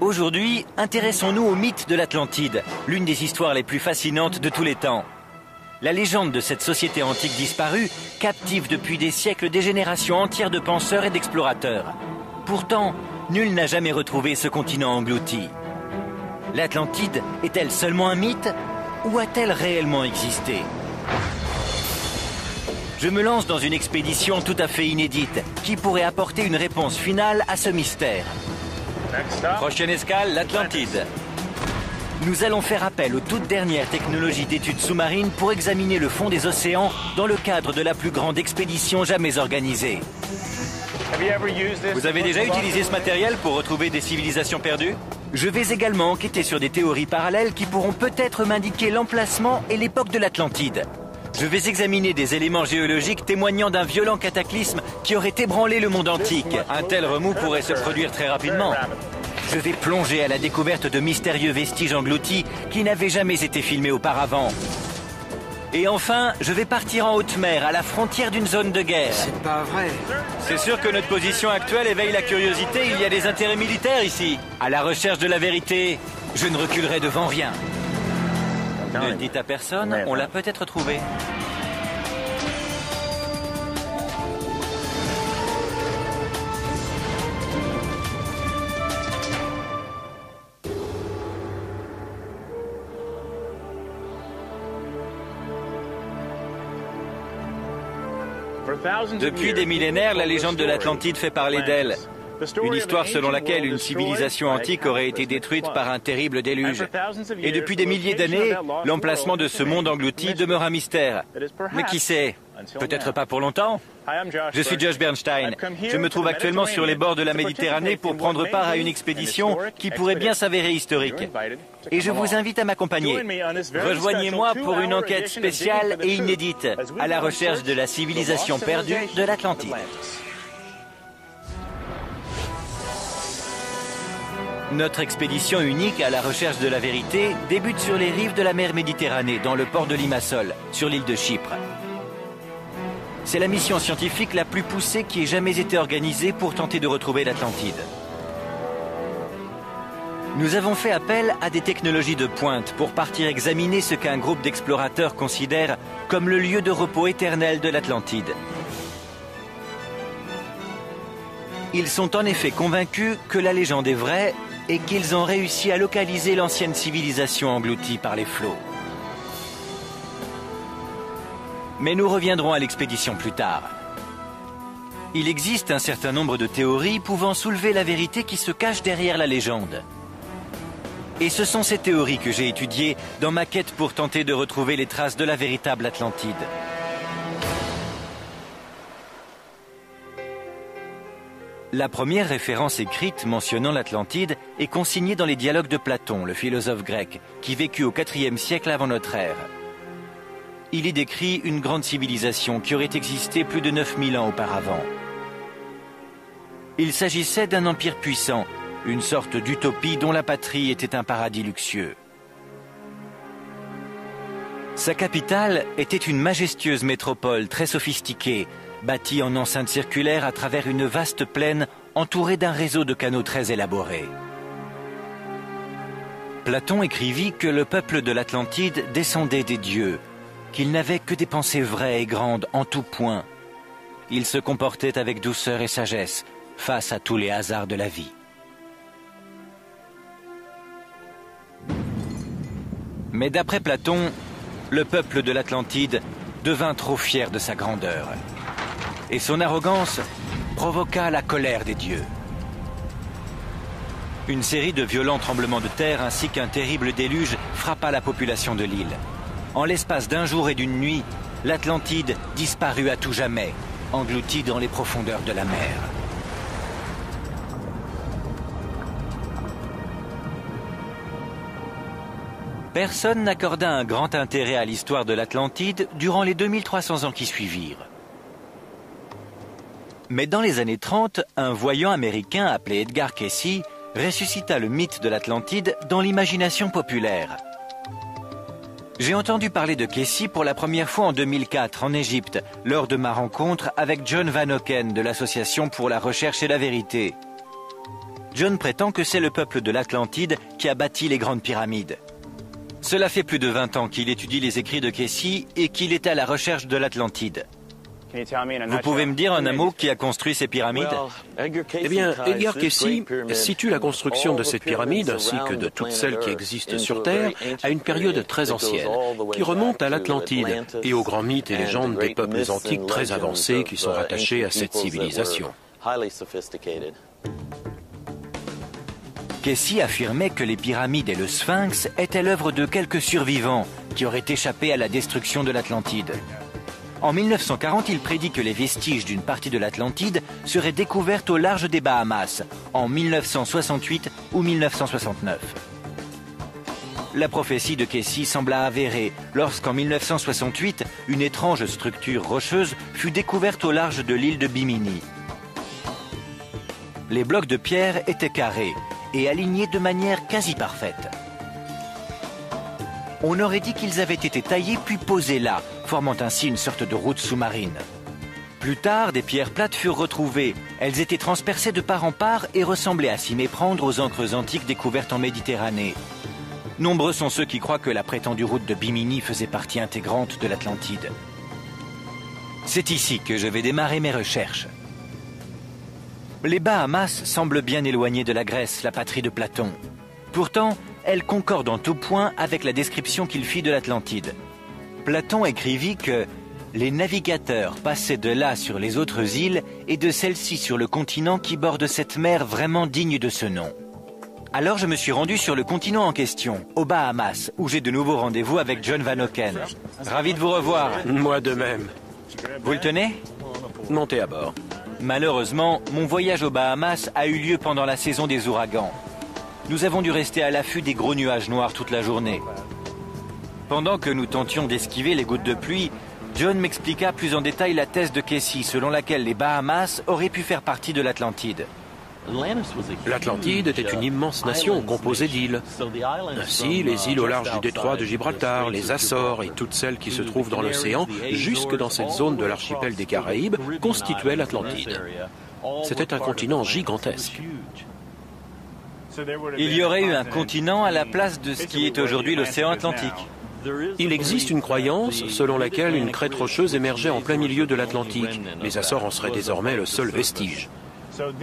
Aujourd'hui, intéressons-nous au mythe de l'Atlantide, l'une des histoires les plus fascinantes de tous les temps. La légende de cette société antique disparue captive depuis des siècles des générations entières de penseurs et d'explorateurs. Pourtant, nul n'a jamais retrouvé ce continent englouti. L'Atlantide est-elle seulement un mythe ou a-t-elle réellement existé? Je me lance dans une expédition tout à fait inédite qui pourrait apporter une réponse finale à ce mystère. Prochaine escale, l'Atlantide. Nous allons faire appel aux toutes dernières technologies d'études sous-marines pour examiner le fond des océans dans le cadre de la plus grande expédition jamais organisée. Vous avez déjà utilisé ce matériel pour retrouver des civilisations perdues? Je vais également enquêter sur des théories parallèles qui pourront peut-être m'indiquer l'emplacement et l'époque de l'Atlantide. Je vais examiner des éléments géologiques témoignant d'un violent cataclysme qui aurait ébranlé le monde antique. Un tel remous pourrait se produire très rapidement. Je vais plonger à la découverte de mystérieux vestiges engloutis qui n'avaient jamais été filmés auparavant. Et enfin, je vais partir en haute mer, à la frontière d'une zone de guerre. C'est pas vrai. C'est sûr que notre position actuelle éveille la curiosité, il y a des intérêts militaires ici. À la recherche de la vérité, je ne reculerai devant rien. Ne le dites à personne, on l'a peut-être trouvé. Depuis des millénaires, la légende de l'Atlantide fait parler d'elle. Une histoire selon laquelle une civilisation antique aurait été détruite par un terrible déluge. Et depuis des milliers d'années, l'emplacement de ce monde englouti demeure un mystère. Mais qui sait? Peut-être pas pour longtemps. Je suis Josh Bernstein. Je me trouve actuellement sur les bords de la Méditerranée pour prendre part à une expédition qui pourrait bien s'avérer historique. Et je vous invite à m'accompagner. Rejoignez-moi pour une enquête spéciale et inédite à la recherche de la civilisation perdue de l'Atlantide. Notre expédition unique à la recherche de la vérité débute sur les rives de la mer Méditerranée, dans le port de Limassol, sur l'île de Chypre. C'est la mission scientifique la plus poussée qui ait jamais été organisée pour tenter de retrouver l'Atlantide. Nous avons fait appel à des technologies de pointe pour partir examiner ce qu'un groupe d'explorateurs considère comme le lieu de repos éternel de l'Atlantide. Ils sont en effet convaincus que la légende est vraie et qu'ils ont réussi à localiser l'ancienne civilisation engloutie par les flots. Mais nous reviendrons à l'expédition plus tard. Il existe un certain nombre de théories pouvant soulever la vérité qui se cache derrière la légende. Et ce sont ces théories que j'ai étudiées dans ma quête pour tenter de retrouver les traces de la véritable Atlantide. La première référence écrite mentionnant l'Atlantide est consignée dans les dialogues de Platon, le philosophe grec, qui vécut au IVe siècle avant notre ère. Il y décrit une grande civilisation qui aurait existé plus de 9000 ans auparavant. Il s'agissait d'un empire puissant, une sorte d'utopie dont la patrie était un paradis luxueux. Sa capitale était une majestueuse métropole très sophistiquée, bâtie en enceinte circulaire à travers une vaste plaine entourée d'un réseau de canaux très élaborés. Platon écrivit que le peuple de l'Atlantide descendait des dieux, qu'il n'avait que des pensées vraies et grandes en tout point. Il se comportait avec douceur et sagesse face à tous les hasards de la vie. Mais d'après Platon, le peuple de l'Atlantide devint trop fier de sa grandeur. Et son arrogance provoqua la colère des dieux. Une série de violents tremblements de terre ainsi qu'un terrible déluge frappa la population de l'île. En l'espace d'un jour et d'une nuit, l'Atlantide disparut à tout jamais, engloutie dans les profondeurs de la mer. Personne n'accorda un grand intérêt à l'histoire de l'Atlantide durant les 2300 ans qui suivirent. Mais dans les années 30, un voyant américain appelé Edgar Cayce ressuscita le mythe de l'Atlantide dans l'imagination populaire. J'ai entendu parler de Cayce pour la première fois en 2004 en Égypte, lors de ma rencontre avec John Van Hocken de l'Association pour la recherche et la vérité. John prétend que c'est le peuple de l'Atlantide qui a bâti les grandes pyramides. Cela fait plus de 20 ans qu'il étudie les écrits de Casey et qu'il est à la recherche de l'Atlantide. Vous pouvez me dire en un mot qui a construit ces pyramides? Eh bien, Edgar Cayce situe la construction de cette pyramide, ainsi que de toutes celles qui existent sur Terre, à une période très ancienne, qui remonte à l'Atlantide et aux grands mythes et légendes des peuples antiques très avancés qui sont rattachés à cette civilisation. Cayce affirmait que les pyramides et le Sphinx étaient l'œuvre de quelques survivants qui auraient échappé à la destruction de l'Atlantide. En 1940, il prédit que les vestiges d'une partie de l'Atlantide seraient découvertes au large des Bahamas, en 1968 ou 1969. La prophétie de Cayce sembla avérée lorsqu'en 1968, une étrange structure rocheuse fut découverte au large de l'île de Bimini. Les blocs de pierre étaient carrés et alignés de manière quasi parfaite. On aurait dit qu'ils avaient été taillés puis posés là, formant ainsi une sorte de route sous-marine. Plus tard, des pierres plates furent retrouvées. Elles étaient transpercées de part en part et ressemblaient à s'y méprendre aux encres antiques découvertes en Méditerranée. Nombreux sont ceux qui croient que la prétendue route de Bimini faisait partie intégrante de l'Atlantide. C'est ici que je vais démarrer mes recherches. Les Bahamas semblent bien éloignées de la Grèce, la patrie de Platon. Pourtant, elles concordent en tout point avec la description qu'il fit de l'Atlantide. Platon écrivit que les navigateurs passaient de là sur les autres îles et de celle-ci sur le continent qui borde cette mer vraiment digne de ce nom. Alors je me suis rendu sur le continent en question, aux Bahamas, où j'ai de nouveau rendez-vous avec John Van Auken. Ravi de vous revoir. Moi de même. Vous le tenez? Montez à bord. Malheureusement, mon voyage aux Bahamas a eu lieu pendant la saison des ouragans. Nous avons dû rester à l'affût des gros nuages noirs toute la journée. Pendant que nous tentions d'esquiver les gouttes de pluie, John m'expliqua plus en détail la thèse de Cayce selon laquelle les Bahamas auraient pu faire partie de l'Atlantide. L'Atlantide était une immense nation composée d'îles. Ainsi, les îles au large du détroit de Gibraltar, les Açores et toutes celles qui se trouvent dans l'océan, jusque dans cette zone de l'archipel des Caraïbes, constituaient l'Atlantide. C'était un continent gigantesque. Il y aurait eu un continent à la place de ce qui est aujourd'hui l'océan Atlantique. Il existe une croyance selon laquelle une crête rocheuse émergeait en plein milieu de l'Atlantique. Les Açores en seraient désormais le seul vestige.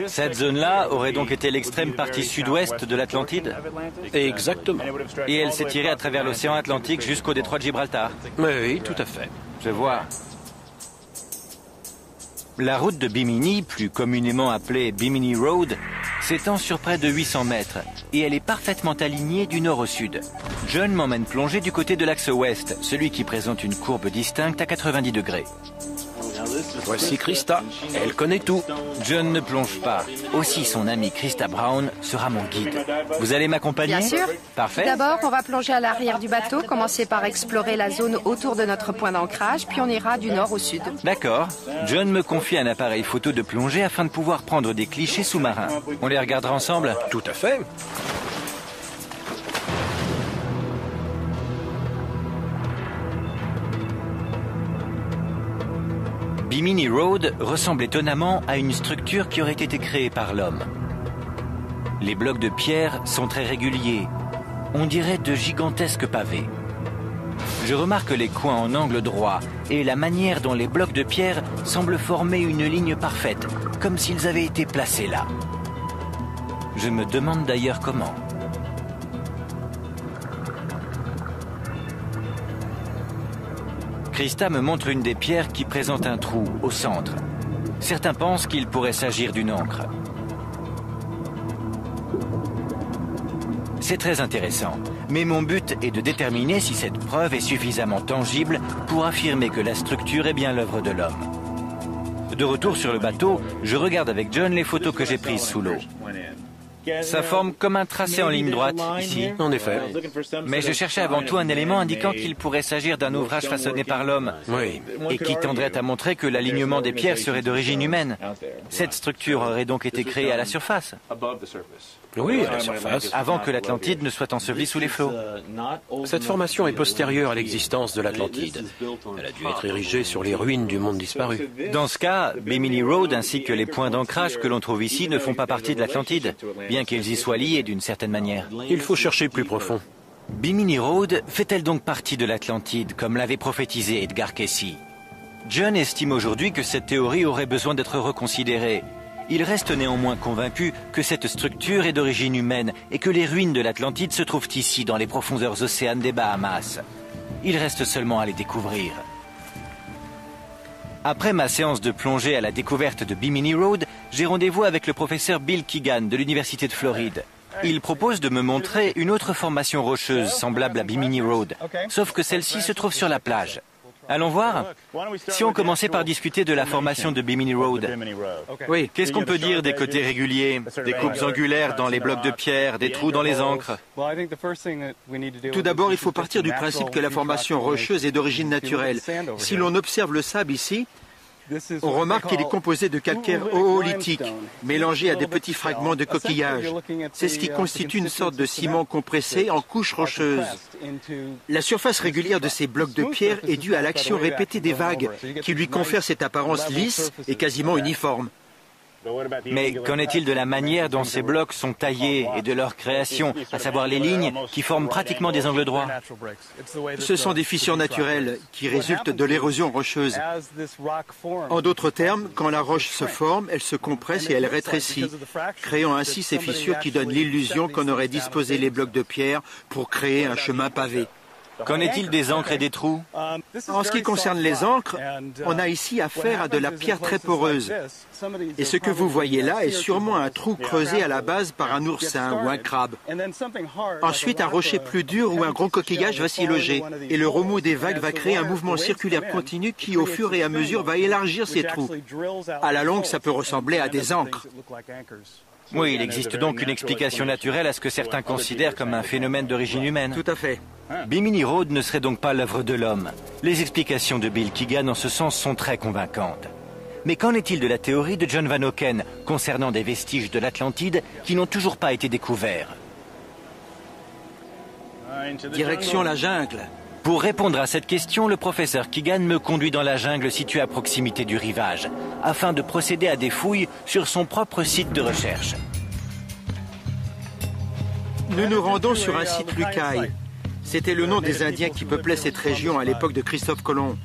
Cette zone-là aurait donc été l'extrême partie sud-ouest de l'Atlantide? Exactement. Et elle s'étirait à travers l'océan Atlantique jusqu'au détroit de Gibraltar? Oui, tout à fait. Je vois. La route de Bimini, plus communément appelée Bimini Road, s'étend sur près de 800 mètres et elle est parfaitement alignée du nord au sud. John m'emmène plonger du côté de l'axe ouest, celui qui présente une courbe distincte à 90 degrés. Voici Krista, elle connaît tout. John ne plonge pas. Aussi, son ami Krista Brown sera mon guide. Vous allez m'accompagner? Bien sûr. Parfait. D'abord, on va plonger à l'arrière du bateau, commencer par explorer la zone autour de notre point d'ancrage, puis on ira du nord au sud. D'accord. John me confie un appareil photo de plongée afin de pouvoir prendre des clichés sous-marins. On les regardera ensemble? Tout à fait. Bimini Road ressemble étonnamment à une structure qui aurait été créée par l'homme. Les blocs de pierre sont très réguliers. On dirait de gigantesques pavés. Je remarque les coins en angle droit et la manière dont les blocs de pierre semblent former une ligne parfaite, comme s'ils avaient été placés là. Je me demande d'ailleurs comment. Krista me montre une des pierres qui présente un trou au centre. Certains pensent qu'il pourrait s'agir d'une ancre. C'est très intéressant, mais mon but est de déterminer si cette preuve est suffisamment tangible pour affirmer que la structure est bien l'œuvre de l'homme. De retour sur le bateau, je regarde avec John les photos que j'ai prises sous l'eau. Ça forme comme un tracé en ligne droite, ici. En effet. Mais je cherchais avant tout un élément indiquant qu'il pourrait s'agir d'un ouvrage façonné par l'homme. Oui. Et qui tendrait à montrer que l'alignement des pierres serait d'origine humaine. Cette structure aurait donc été créée à la surface. Oui, à la surface. Avant que l'Atlantide ne soit ensevelie sous les flots. Cette formation est postérieure à l'existence de l'Atlantide. Elle a dû être érigée sur les ruines du monde disparu. Dans ce cas, Bimini Road ainsi que les points d'ancrage que l'on trouve ici ne font pas partie de l'Atlantide, bien qu'ils y soient liés d'une certaine manière. Il faut chercher plus profond. Bimini Road fait-elle donc partie de l'Atlantide, comme l'avait prophétisé Edgar Cayce? John estime aujourd'hui que cette théorie aurait besoin d'être reconsidérée. Il reste néanmoins convaincu que cette structure est d'origine humaine et que les ruines de l'Atlantide se trouvent ici, dans les profondeurs océanes des Bahamas. Il reste seulement à les découvrir. Après ma séance de plongée à la découverte de Bimini Road, j'ai rendez-vous avec le professeur Bill Keegan de l'Université de Floride. Il propose de me montrer une autre formation rocheuse semblable à Bimini Road, sauf que celle-ci se trouve sur la plage. Allons voir. Si on commençait par discuter de la formation de Bimini Road. Oui. Qu'est-ce qu'on peut dire des côtés réguliers, des coupes angulaires dans les blocs de pierre, des trous dans les ancres? Tout d'abord, il faut partir du principe que la formation rocheuse est d'origine naturelle. Si l'on observe le sable ici, on remarque qu'il est composé de calcaire oolithique, mélangé à des petits fragments de coquillage. C'est ce qui constitue une sorte de ciment compressé en couche rocheuse. La surface régulière de ces blocs de pierre est due à l'action répétée des vagues, qui lui confère cette apparence lisse et quasiment uniforme. Mais qu'en est-il de la manière dont ces blocs sont taillés et de leur création, à savoir les lignes qui forment pratiquement des angles droits? Ce sont des fissures naturelles qui résultent de l'érosion rocheuse. En d'autres termes, quand la roche se forme, elle se compresse et elle rétrécit, créant ainsi ces fissures qui donnent l'illusion qu'on aurait disposé les blocs de pierre pour créer un chemin pavé. Qu'en est-il des ancres et des trous? En ce qui concerne les ancres, on a ici affaire à de la pierre très poreuse. Et ce que vous voyez là est sûrement un trou creusé à la base par un oursin ou un crabe. Ensuite, un rocher plus dur ou un gros coquillage va s'y loger. Et le remous des vagues va créer un mouvement circulaire continu qui, au fur et à mesure, va élargir ces trous. À la longue, ça peut ressembler à des ancres. Oui, il existe donc une explication naturelle à ce que certains considèrent comme un phénomène d'origine humaine. Tout à fait. Bimini Road ne serait donc pas l'œuvre de l'homme. Les explications de Bill Keegan en ce sens sont très convaincantes. Mais qu'en est-il de la théorie de John Van Auken concernant des vestiges de l'Atlantide qui n'ont toujours pas été découverts? Direction la jungle. Pour répondre à cette question, le professeur Keegan me conduit dans la jungle située à proximité du rivage, afin de procéder à des fouilles sur son propre site de recherche. Nous nous rendons sur un site Lucaille. C'était le nom des Indiens qui peuplaient cette région à l'époque de Christophe Colomb.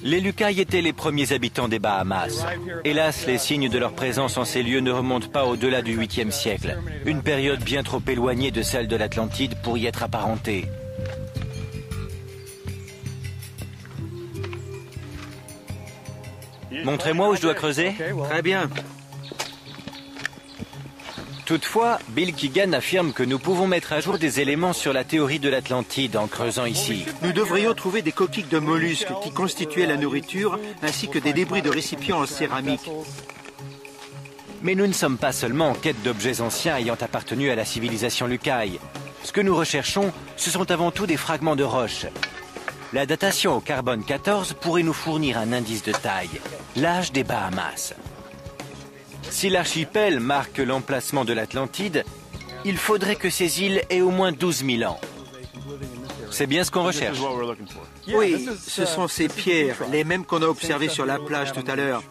Les Lucailles étaient les premiers habitants des Bahamas. Hélas, les signes de leur présence en ces lieux ne remontent pas au-delà du 8e siècle, une période bien trop éloignée de celle de l'Atlantide pour y être apparentée. Montrez-moi où je dois creuser. Très bien. Toutefois, Bill Keegan affirme que nous pouvons mettre à jour des éléments sur la théorie de l'Atlantide en creusant ici. Nous devrions trouver des coquilles de mollusques qui constituaient la nourriture, ainsi que des débris de récipients en céramique. Mais nous ne sommes pas seulement en quête d'objets anciens ayant appartenu à la civilisation Lucaille. Ce que nous recherchons, ce sont avant tout des fragments de roches. La datation au carbone 14 pourrait nous fournir un indice de taille, l'âge des Bahamas. Si l'archipel marque l'emplacement de l'Atlantide, il faudrait que ces îles aient au moins 12 000 ans. C'est bien ce qu'on recherche. Oui, ce sont ces pierres, les mêmes qu'on a observées sur la plage tout à l'heure.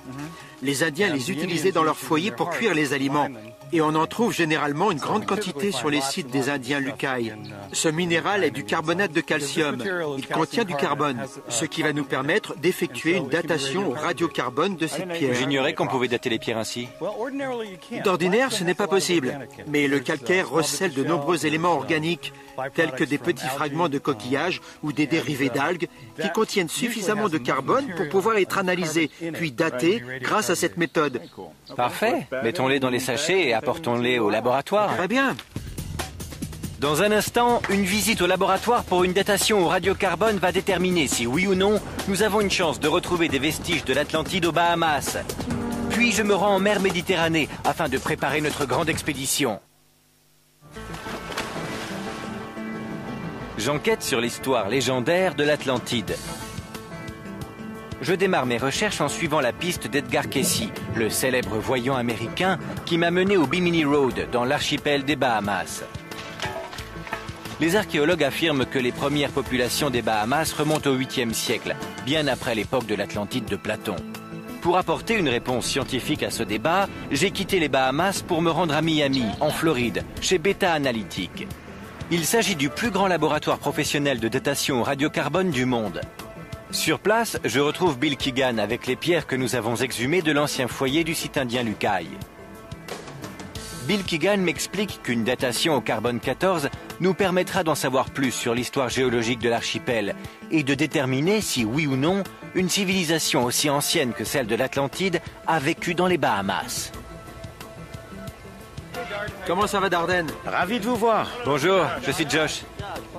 Les Indiens les utilisaient dans leur foyer pour cuire les aliments. Et on en trouve généralement une grande quantité sur les sites des Indiens Lucaille. Ce minéral est du carbonate de calcium. Il contient du carbone, ce qui va nous permettre d'effectuer une datation au radiocarbone de cette pierre. J'ignorais qu'on pouvait dater les pierres ainsi. D'ordinaire, ce n'est pas possible. Mais le calcaire recèle de nombreux éléments organiques, tels que des petits fragments de coquillages ou des dérivés d'algues, qui contiennent suffisamment de carbone pour pouvoir être analysés, puis datés grâce à cette méthode. Parfait. Mettons-les dans les sachets et apportons-les au laboratoire. Très bien. Dans un instant, une visite au laboratoire pour une datation au radiocarbone va déterminer si oui ou non nous avons une chance de retrouver des vestiges de l'Atlantide aux Bahamas. Puis je me rends en mer Méditerranée afin de préparer notre grande expédition. J'enquête sur l'histoire légendaire de l'Atlantide. Je démarre mes recherches en suivant la piste d'Edgar Cayce, le célèbre voyant américain qui m'a mené au Bimini Road, dans l'archipel des Bahamas. Les archéologues affirment que les premières populations des Bahamas remontent au 8e siècle, bien après l'époque de l'Atlantide de Platon. Pour apporter une réponse scientifique à ce débat, j'ai quitté les Bahamas pour me rendre à Miami, en Floride, chez Beta Analytic. Il s'agit du plus grand laboratoire professionnel de datation au radiocarbone du monde. Sur place, je retrouve Bill Keegan avec les pierres que nous avons exhumées de l'ancien foyer du site indien Lucaille. Bill Keegan m'explique qu'une datation au carbone 14 nous permettra d'en savoir plus sur l'histoire géologique de l'archipel et de déterminer si, oui ou non, une civilisation aussi ancienne que celle de l'Atlantide a vécu dans les Bahamas. Comment ça va, Darden? Ravi de vous voir. Bonjour, je suis Josh.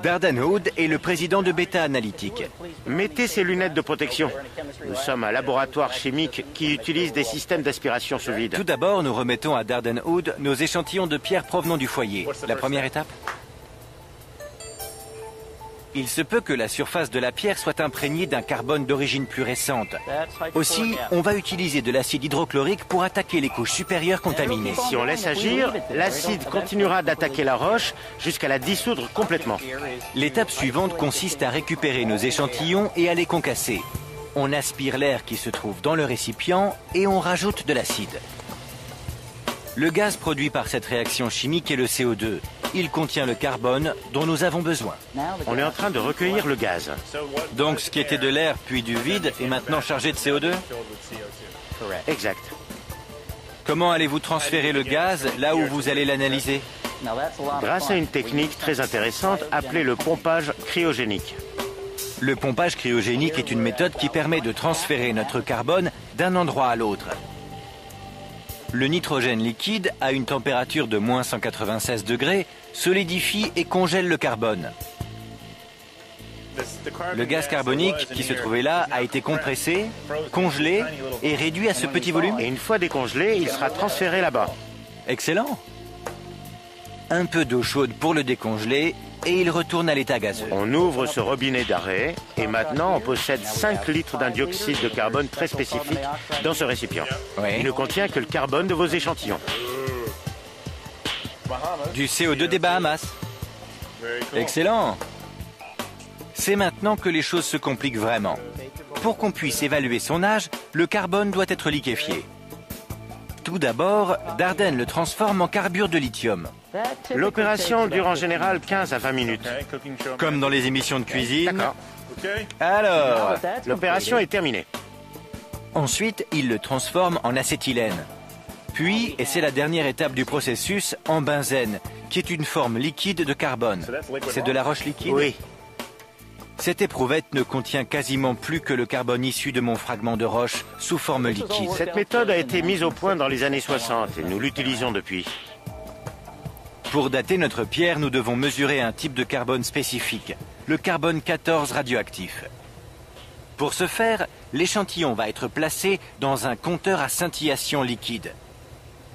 Darden Hood est le président de Beta Analytic. Mettez ces lunettes de protection. Nous sommes un laboratoire chimique qui utilise des systèmes d'aspiration sous vide. Tout d'abord, nous remettons à Darden Hood nos échantillons de pierres provenant du foyer. La première étape? Il se peut que la surface de la pierre soit imprégnée d'un carbone d'origine plus récente. Aussi, on va utiliser de l'acide hydrochlorique pour attaquer les couches supérieures contaminées. Si on laisse agir, l'acide continuera d'attaquer la roche jusqu'à la dissoudre complètement. L'étape suivante consiste à récupérer nos échantillons et à les concasser. On aspire l'air qui se trouve dans le récipient et on rajoute de l'acide. Le gaz produit par cette réaction chimique est le CO2. Il contient le carbone dont nous avons besoin. On est en train de recueillir le gaz. Donc ce qui était de l'air puis du vide est maintenant chargé de CO2? Exact. Comment allez-vous transférer le gaz là où vous allez l'analyser? Grâce à une technique très intéressante appelée le pompage cryogénique. Le pompage cryogénique est une méthode qui permet de transférer notre carbone d'un endroit à l'autre. Le nitrogène liquide, à une température de moins 196 degrés, solidifie et congèle le carbone. Le gaz carbonique qui se trouvait là a été compressé, congelé et réduit à ce petit volume. Et une fois décongelé, il sera transféré là-bas. Excellent. Un peu d'eau chaude pour le décongeler et il retourne à l'état gazeux. On ouvre ce robinet d'arrêt et maintenant on possède 5 litres d'un dioxyde de carbone très spécifique dans ce récipient. Oui. Il ne contient que le carbone de vos échantillons. Du CO2 des Bahamas. Excellent. C'est maintenant que les choses se compliquent vraiment. Pour qu'on puisse évaluer son âge, le carbone doit être liquéfié. Tout d'abord, Darden le transforme en carbure de lithium. L'opération dure en général 15 à 20 minutes. Comme dans les émissions de cuisine. D'accord. Alors, L'opération est terminée. ensuite, il le transforme en acétylène. Puis, et c'est la dernière étape du processus, en benzène, qui est une forme liquide de carbone. C'est de la roche liquide? Oui. Cette éprouvette ne contient quasiment plus que le carbone issu de mon fragment de roche sous forme liquide. Cette méthode a été mise au point dans les années 60 et nous l'utilisons depuis. Pour dater notre pierre, nous devons mesurer un type de carbone spécifique, le carbone 14 radioactif. Pour ce faire, l'échantillon va être placé dans un compteur à scintillation liquide.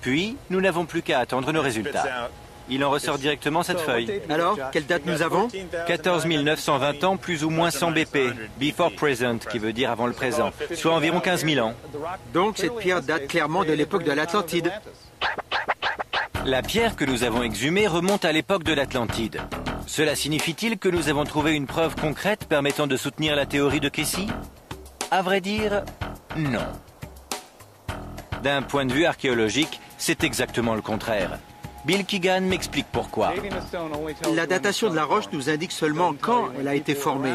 Puis, nous n'avons plus qu'à attendre nos résultats. Il en ressort directement cette feuille. Alors, quelle date nous avons? 14 920 ans, plus ou moins 100 BP, before present, qui veut dire avant le présent, soit environ 15 000 ans. Donc cette pierre date clairement de l'époque de l'Atlantide. La pierre que nous avons exhumée remonte à l'époque de l'Atlantide. Cela signifie-t-il que nous avons trouvé une preuve concrète permettant de soutenir la théorie de Cayce? À vrai dire, non. D'un point de vue archéologique, c'est exactement le contraire. Bill Keegan m'explique pourquoi. La datation de la roche nous indique seulement quand elle a été formée.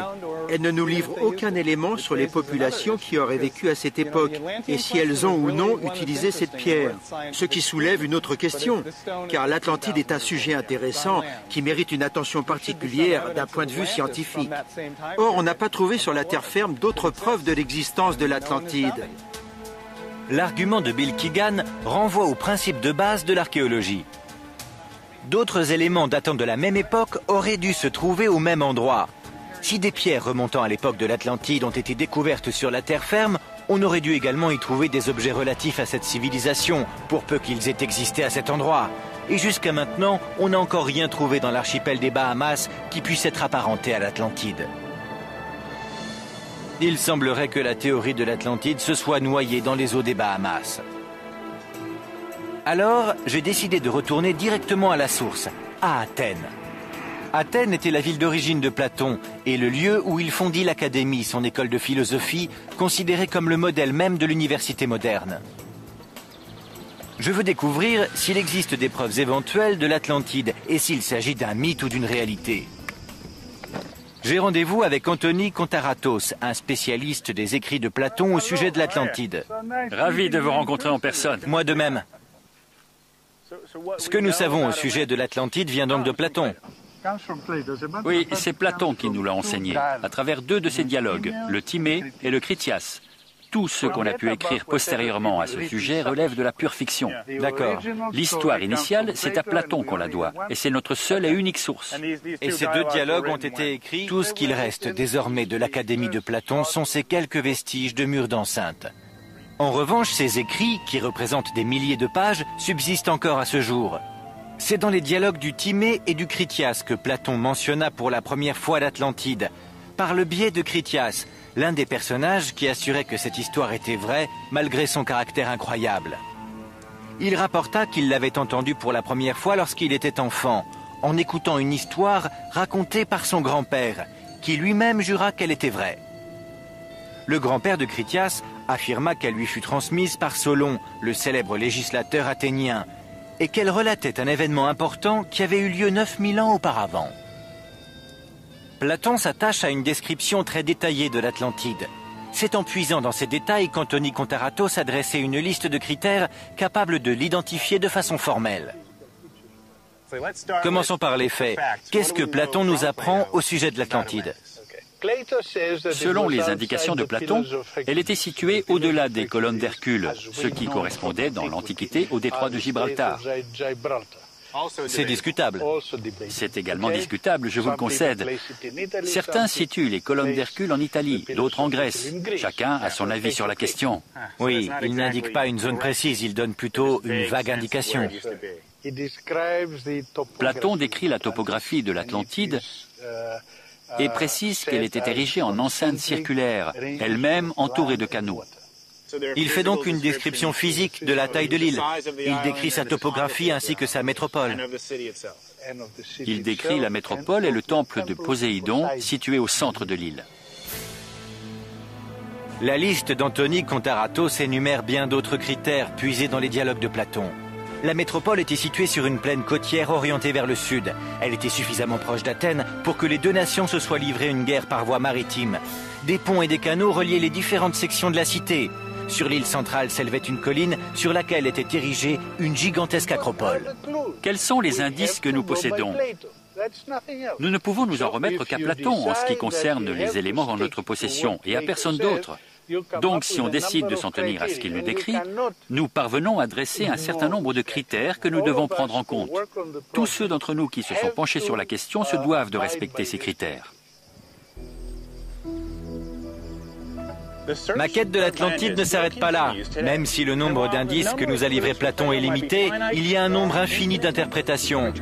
Elle ne nous livre aucun élément sur les populations qui auraient vécu à cette époque et si elles ont ou non utilisé cette pierre. Ce qui soulève une autre question, car l'Atlantide est un sujet intéressant qui mérite une attention particulière d'un point de vue scientifique. Or, on n'a pas trouvé sur la terre ferme d'autres preuves de l'existence de l'Atlantide. L'argument de Bill Keegan renvoie au principe de base de l'archéologie. D'autres éléments datant de la même époque auraient dû se trouver au même endroit. Si des pierres remontant à l'époque de l'Atlantide ont été découvertes sur la terre ferme, on aurait dû également y trouver des objets relatifs à cette civilisation, pour peu qu'ils aient existé à cet endroit. Et jusqu'à maintenant, on n'a encore rien trouvé dans l'archipel des Bahamas qui puisse être apparenté à l'Atlantide. Il semblerait que la théorie de l'Atlantide se soit noyée dans les eaux des Bahamas. Alors, j'ai décidé de retourner directement à la source, à Athènes. Athènes était la ville d'origine de Platon et le lieu où il fondit l'Académie, son école de philosophie, considérée comme le modèle même de l'université moderne. Je veux découvrir s'il existe des preuves éventuelles de l'Atlantide et s'il s'agit d'un mythe ou d'une réalité. J'ai rendez-vous avec Anthony Kontaratos, un spécialiste des écrits de Platon au sujet de l'Atlantide. Ravi de vous rencontrer en personne. Moi de même. Ce que nous savons au sujet de l'Atlantide vient donc de Platon. Oui, c'est Platon qui nous l'a enseigné, à travers 2 de ses dialogues, le Timée et le Critias. Tout ce qu'on a pu écrire postérieurement à ce sujet relève de la pure fiction. D'accord. L'histoire initiale, c'est à Platon qu'on la doit, et c'est notre seule et unique source. Et ces 2 dialogues ont été écrits. Tout ce qu'il reste désormais de l'Académie de Platon sont ces quelques vestiges de murs d'enceinte. En revanche, ces écrits, qui représentent des milliers de pages, subsistent encore à ce jour. C'est dans les dialogues du Timée et du Critias que Platon mentionna pour la première fois l'Atlantide, par le biais de Critias, l'un des personnages qui assurait que cette histoire était vraie, malgré son caractère incroyable. Il rapporta qu'il l'avait entendue pour la première fois lorsqu'il était enfant, en écoutant une histoire racontée par son grand-père, qui lui-même jura qu'elle était vraie. Le grand-père de Critias affirma qu'elle lui fut transmise par Solon, le célèbre législateur athénien, et qu'elle relatait un événement important qui avait eu lieu 9000 ans auparavant. Platon s'attache à une description très détaillée de l'Atlantide. C'est en puisant dans ces détails qu'Anthony Kontaratos a dressé une liste de critères capables de l'identifier de façon formelle. Commençons par les faits. Qu'est-ce que Platon nous apprend au sujet de l'Atlantide ? Selon les indications de Platon, elle était située au-delà des colonnes d'Hercule, ce qui correspondait dans l'Antiquité au détroit de Gibraltar. C'est discutable. C'est également discutable, je vous le concède. Certains situent les colonnes d'Hercule en Italie, d'autres en Grèce. Chacun a son avis sur la question. Oui, il n'indique pas une zone précise, il donne plutôt une vague indication. Platon décrit la topographie de l'Atlantide et précise qu'elle était érigée en enceinte circulaire, elle-même entourée de canaux. Il fait donc une description physique de la taille de l'île. Il décrit sa topographie ainsi que sa métropole. Il décrit la métropole et le temple de Poséidon, situé au centre de l'île. La liste d'Anthony Kontaratos énumère bien d'autres critères puisés dans les dialogues de Platon. La métropole était située sur une plaine côtière orientée vers le sud. Elle était suffisamment proche d'Athènes pour que les 2 nations se soient livrées une guerre par voie maritime. Des ponts et des canaux reliaient les différentes sections de la cité. Sur l'île centrale s'élevait une colline sur laquelle était érigée une gigantesque acropole. Quels sont les indices que nous possédons ? Nous ne pouvons nous en remettre qu'à Platon en ce qui concerne les éléments en notre possession et à personne d'autre. Donc, si on décide de s'en tenir à ce qu'il nous décrit, nous parvenons à dresser un certain nombre de critères que nous devons prendre en compte. Tous ceux d'entre nous qui se sont penchés sur la question se doivent de respecter ces critères. Ma quête de l'Atlantide ne s'arrête pas là. Même si le nombre d'indices que nous a livré Platon est limité, il y a un nombre infini d'interprétations.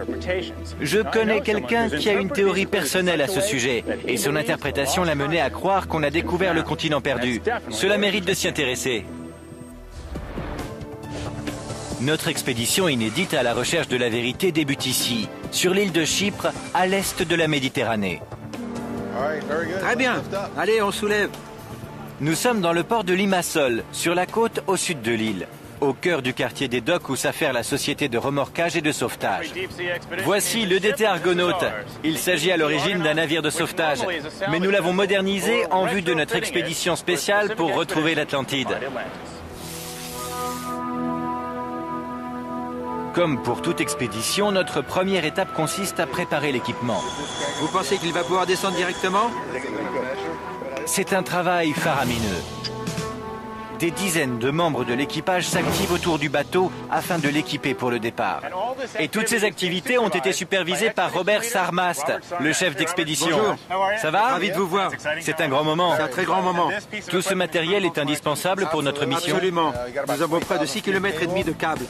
Je connais quelqu'un qui a une théorie personnelle à ce sujet, et son interprétation l'a mené à croire qu'on a découvert le continent perdu. Cela mérite de s'y intéresser. Notre expédition inédite à la recherche de la vérité débute ici, sur l'île de Chypre, à l'est de la Méditerranée. Très bien. Allez, on soulève. Nous sommes dans le port de Limassol, sur la côte au sud de l'île, au cœur du quartier des docks où s'affaire la société de remorquage et de sauvetage. Voici le DT Argonaut. Il s'agit à l'origine d'un navire de sauvetage, mais nous l'avons modernisé en vue de notre expédition spéciale pour retrouver l'Atlantide. Comme pour toute expédition, notre première étape consiste à préparer l'équipement. Vous pensez qu'il va pouvoir descendre directement ? C'est un travail faramineux. Des dizaines de membres de l'équipage s'activent autour du bateau afin de l'équiper pour le départ. Et toutes ces activités ont été supervisées par Robert Sarmast, le chef d'expédition. Bonjour. Ça va ? Ravi de vous voir. C'est un grand moment. C'est un très grand moment. Tout ce matériel est indispensable pour notre mission. Absolument. Nous avons près de 6,5 km de câbles.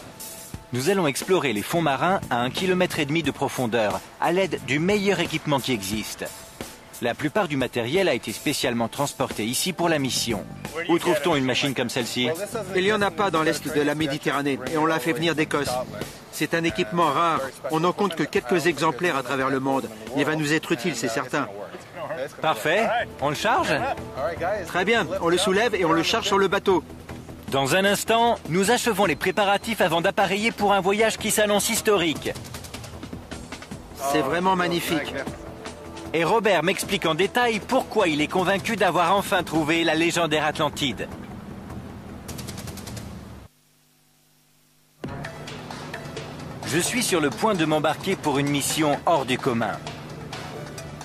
Nous allons explorer les fonds marins à 1,5 km de profondeur, à l'aide du meilleur équipement qui existe. La plupart du matériel a été spécialement transporté ici pour la mission. Où trouve-t-on une machine comme celle-ci? Il n'y en a pas dans l'est de la Méditerranée et on l'a fait venir d'Écosse. C'est un équipement rare. On n'en compte que quelques exemplaires à travers le monde. Il va nous être utile, c'est certain. Parfait. On le charge? Très bien. On le soulève et on le charge sur le bateau. Dans un instant, nous achevons les préparatifs avant d'appareiller pour un voyage qui s'annonce historique. C'est vraiment magnifique. Et Robert m'explique en détail pourquoi il est convaincu d'avoir enfin trouvé la légendaire Atlantide. Je suis sur le point de m'embarquer pour une mission hors du commun.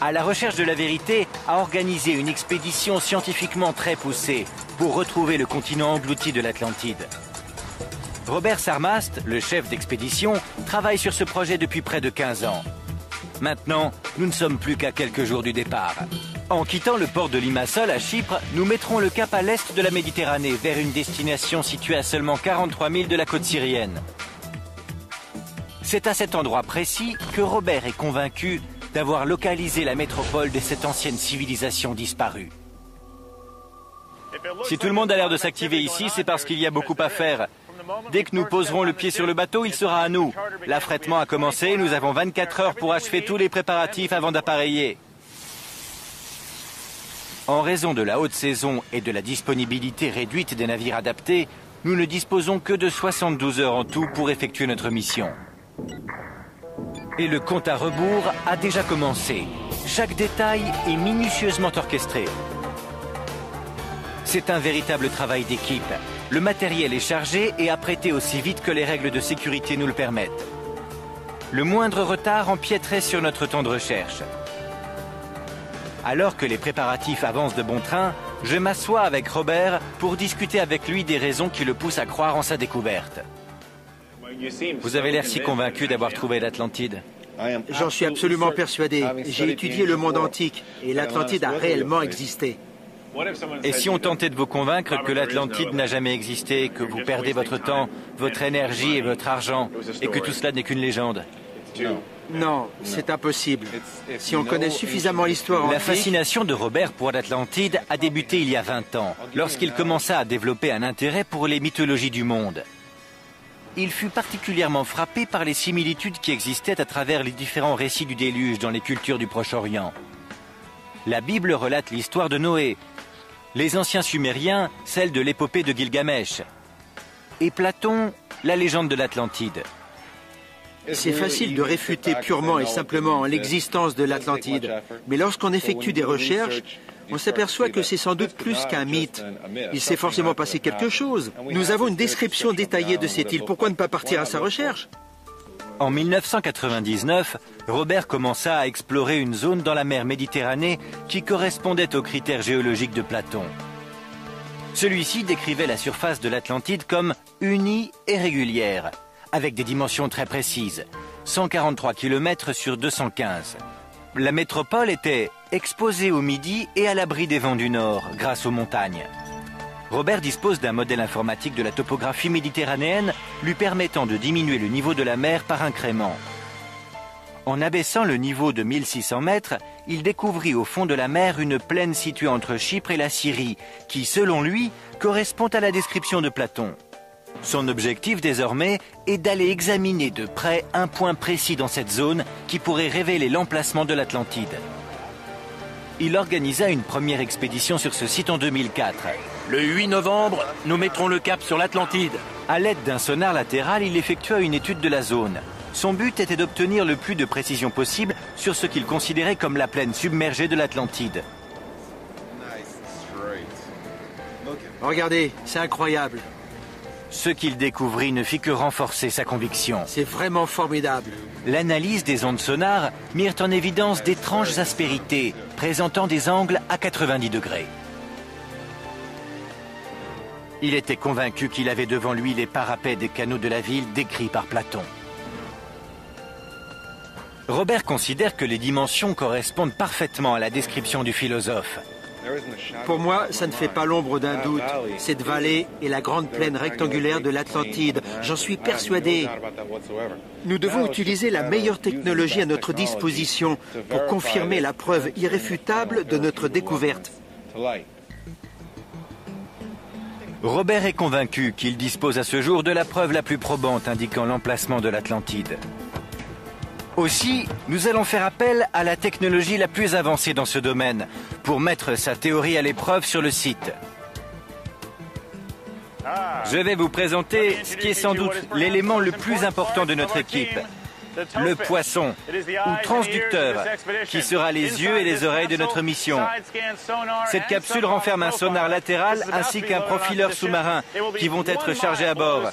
À la recherche de la vérité, a organisé une expédition scientifiquement très poussée pour retrouver le continent englouti de l'Atlantide. Robert Sarmast, le chef d'expédition, travaille sur ce projet depuis près de 15 ans. Maintenant, nous ne sommes plus qu'à quelques jours du départ. En quittant le port de Limassol à Chypre, nous mettrons le cap à l'est de la Méditerranée vers une destination située à seulement 43 000 de la côte syrienne. C'est à cet endroit précis que Robert est convaincu d'avoir localisé la métropole de cette ancienne civilisation disparue. Si tout le monde a l'air de s'activer ici, c'est parce qu'il y a beaucoup à faire. Dès que nous poserons le pied sur le bateau, il sera à nous. L'affrètement a commencé, nous avons 24 heures pour achever tous les préparatifs avant d'appareiller. En raison de la haute saison et de la disponibilité réduite des navires adaptés, nous ne disposons que de 72 heures en tout pour effectuer notre mission. Et le compte à rebours a déjà commencé. Chaque détail est minutieusement orchestré. C'est un véritable travail d'équipe. Le matériel est chargé et apprêté aussi vite que les règles de sécurité nous le permettent. Le moindre retard empiéterait sur notre temps de recherche. Alors que les préparatifs avancent de bon train, je m'assois avec Robert pour discuter avec lui des raisons qui le poussent à croire en sa découverte. Vous avez l'air si convaincu d'avoir trouvé l'Atlantide. J'en suis absolument persuadé. J'ai étudié le monde antique et l'Atlantide a réellement existé. Et si on tentait de vous convaincre que l'Atlantide n'a jamais existé, que vous perdez votre temps, votre énergie et votre argent, et que tout cela n'est qu'une légende? Non, c'est impossible. Si on connaît suffisamment l'histoire antique... La fascination de Robert pour l'Atlantide a débuté il y a 20 ans, lorsqu'il commença à développer un intérêt pour les mythologies du monde. Il fut particulièrement frappé par les similitudes qui existaient à travers les différents récits du déluge dans les cultures du Proche-Orient. La Bible relate l'histoire de Noé, les anciens Sumériens, celle de l'épopée de Gilgamesh, et Platon, la légende de l'Atlantide. C'est facile de réfuter purement et simplement l'existence de l'Atlantide, mais lorsqu'on effectue des recherches, on s'aperçoit que c'est sans doute plus qu'un mythe. Il s'est forcément passé quelque chose. Nous avons une description détaillée de cette île. Pourquoi ne pas partir à sa recherche? En 1999, Robert commença à explorer une zone dans la mer Méditerranée qui correspondait aux critères géologiques de Platon. Celui-ci décrivait la surface de l'Atlantide comme unie et régulière, avec des dimensions très précises, 143 km sur 215. La métropole était exposée au midi et à l'abri des vents du nord, grâce aux montagnes. Robert dispose d'un modèle informatique de la topographie méditerranéenne lui permettant de diminuer le niveau de la mer par incrément. En abaissant le niveau de 1600 mètres, il découvrit au fond de la mer une plaine située entre Chypre et la Syrie, qui, selon lui, correspond à la description de Platon. Son objectif désormais est d'aller examiner de près un point précis dans cette zone qui pourrait révéler l'emplacement de l'Atlantide. Il organisa une première expédition sur ce site en 2004. Le 8 novembre, nous mettrons le cap sur l'Atlantide. À l'aide d'un sonar latéral, il effectua une étude de la zone. Son but était d'obtenir le plus de précision possible sur ce qu'il considérait comme la plaine submergée de l'Atlantide. Regardez, c'est incroyable. Ce qu'il découvrit ne fit que renforcer sa conviction. C'est vraiment formidable. L'analyse des ondes sonars mirent en évidence d'étranges aspérités, présentant des angles à 90 degrés. Il était convaincu qu'il avait devant lui les parapets des canaux de la ville décrits par Platon. Robert considère que les dimensions correspondent parfaitement à la description du philosophe. Pour moi, ça ne fait pas l'ombre d'un doute. Cette vallée est la grande plaine rectangulaire de l'Atlantide. J'en suis persuadé. Nous devons utiliser la meilleure technologie à notre disposition pour confirmer la preuve irréfutable de notre découverte. Robert est convaincu qu'il dispose à ce jour de la preuve la plus probante indiquant l'emplacement de l'Atlantide. Aussi, nous allons faire appel à la technologie la plus avancée dans ce domaine pour mettre sa théorie à l'épreuve sur le site. Je vais vous présenter ce qui est sans doute l'élément le plus important de notre équipe, le poisson, ou transducteur, qui sera les yeux et les oreilles de notre mission. Cette capsule renferme un sonar latéral ainsi qu'un profileur sous-marin qui vont être chargés à bord.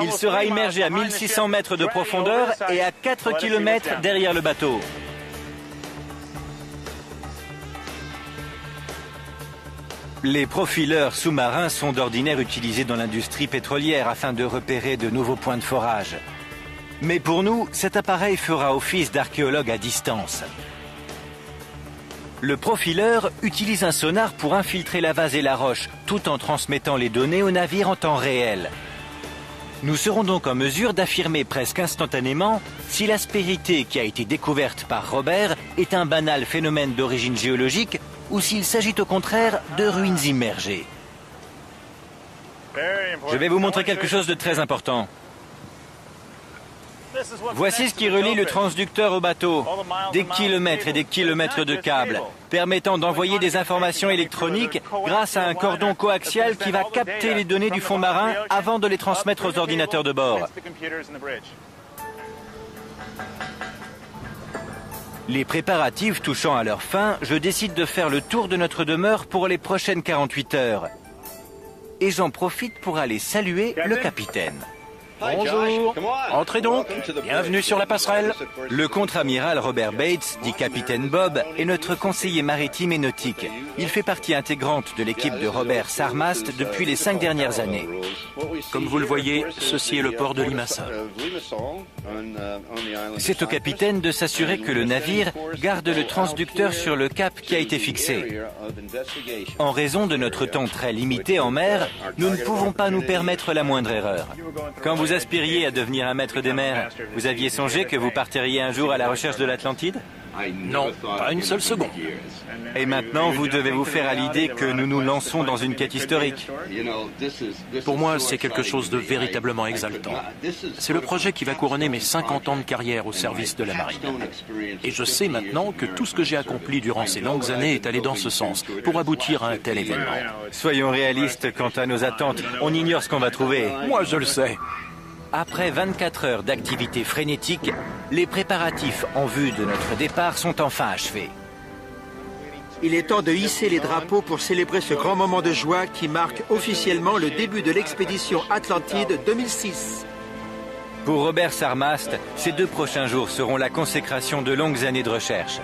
Il sera immergé à 1600 mètres de profondeur et à 4 km derrière le bateau. Les profileurs sous-marins sont d'ordinaire utilisés dans l'industrie pétrolière afin de repérer de nouveaux points de forage. Mais pour nous, cet appareil fera office d'archéologue à distance. Le profileur utilise un sonar pour infiltrer la vase et la roche, tout en transmettant les données au navire en temps réel. Nous serons donc en mesure d'affirmer presque instantanément si l'aspérité qui a été découverte par Robert est un banal phénomène d'origine géologique ou s'il s'agit au contraire de ruines immergées. Je vais vous montrer quelque chose de très important. Voici ce qui relie le transducteur au bateau. Des kilomètres et des kilomètres de câbles, permettant d'envoyer des informations électroniques grâce à un cordon coaxial qui va capter les données du fond marin avant de les transmettre aux ordinateurs de bord. Les préparatifs touchant à leur fin, je décide de faire le tour de notre demeure pour les prochaines 48 heures. Et j'en profite pour aller saluer le capitaine. Bonjour, entrez donc, bienvenue sur la passerelle. Le contre-amiral Robert Bates, dit capitaine Bob, est notre conseiller maritime et nautique. Il fait partie intégrante de l'équipe de Robert Sarmast depuis les 5 dernières années. Comme vous le voyez, ceci est le port de Limassol. C'est au capitaine de s'assurer que le navire garde le transducteur sur le cap qui a été fixé. En raison de notre temps très limité en mer, nous ne pouvons pas nous permettre la moindre erreur. Quand vous aspiriez à devenir un maître des mers, vous aviez songé que vous partiriez un jour à la recherche de l'Atlantide ? Non, pas une seule seconde. Et maintenant, vous devez vous faire à l'idée que nous nous lançons dans une quête historique. Pour moi, c'est quelque chose de véritablement exaltant. C'est le projet qui va couronner mes 50 ans de carrière au service de la marine. Et je sais maintenant que tout ce que j'ai accompli durant ces longues années est allé dans ce sens, pour aboutir à un tel événement. Soyons réalistes quant à nos attentes. On ignore ce qu'on va trouver. Moi, je le sais. Après 24 heures d'activité frénétique, les préparatifs en vue de notre départ sont enfin achevés. Il est temps de hisser les drapeaux pour célébrer ce grand moment de joie qui marque officiellement le début de l'expédition Atlantide 2006. Pour Robert Sarmast, ces 2 prochains jours seront la consécration de longues années de recherche.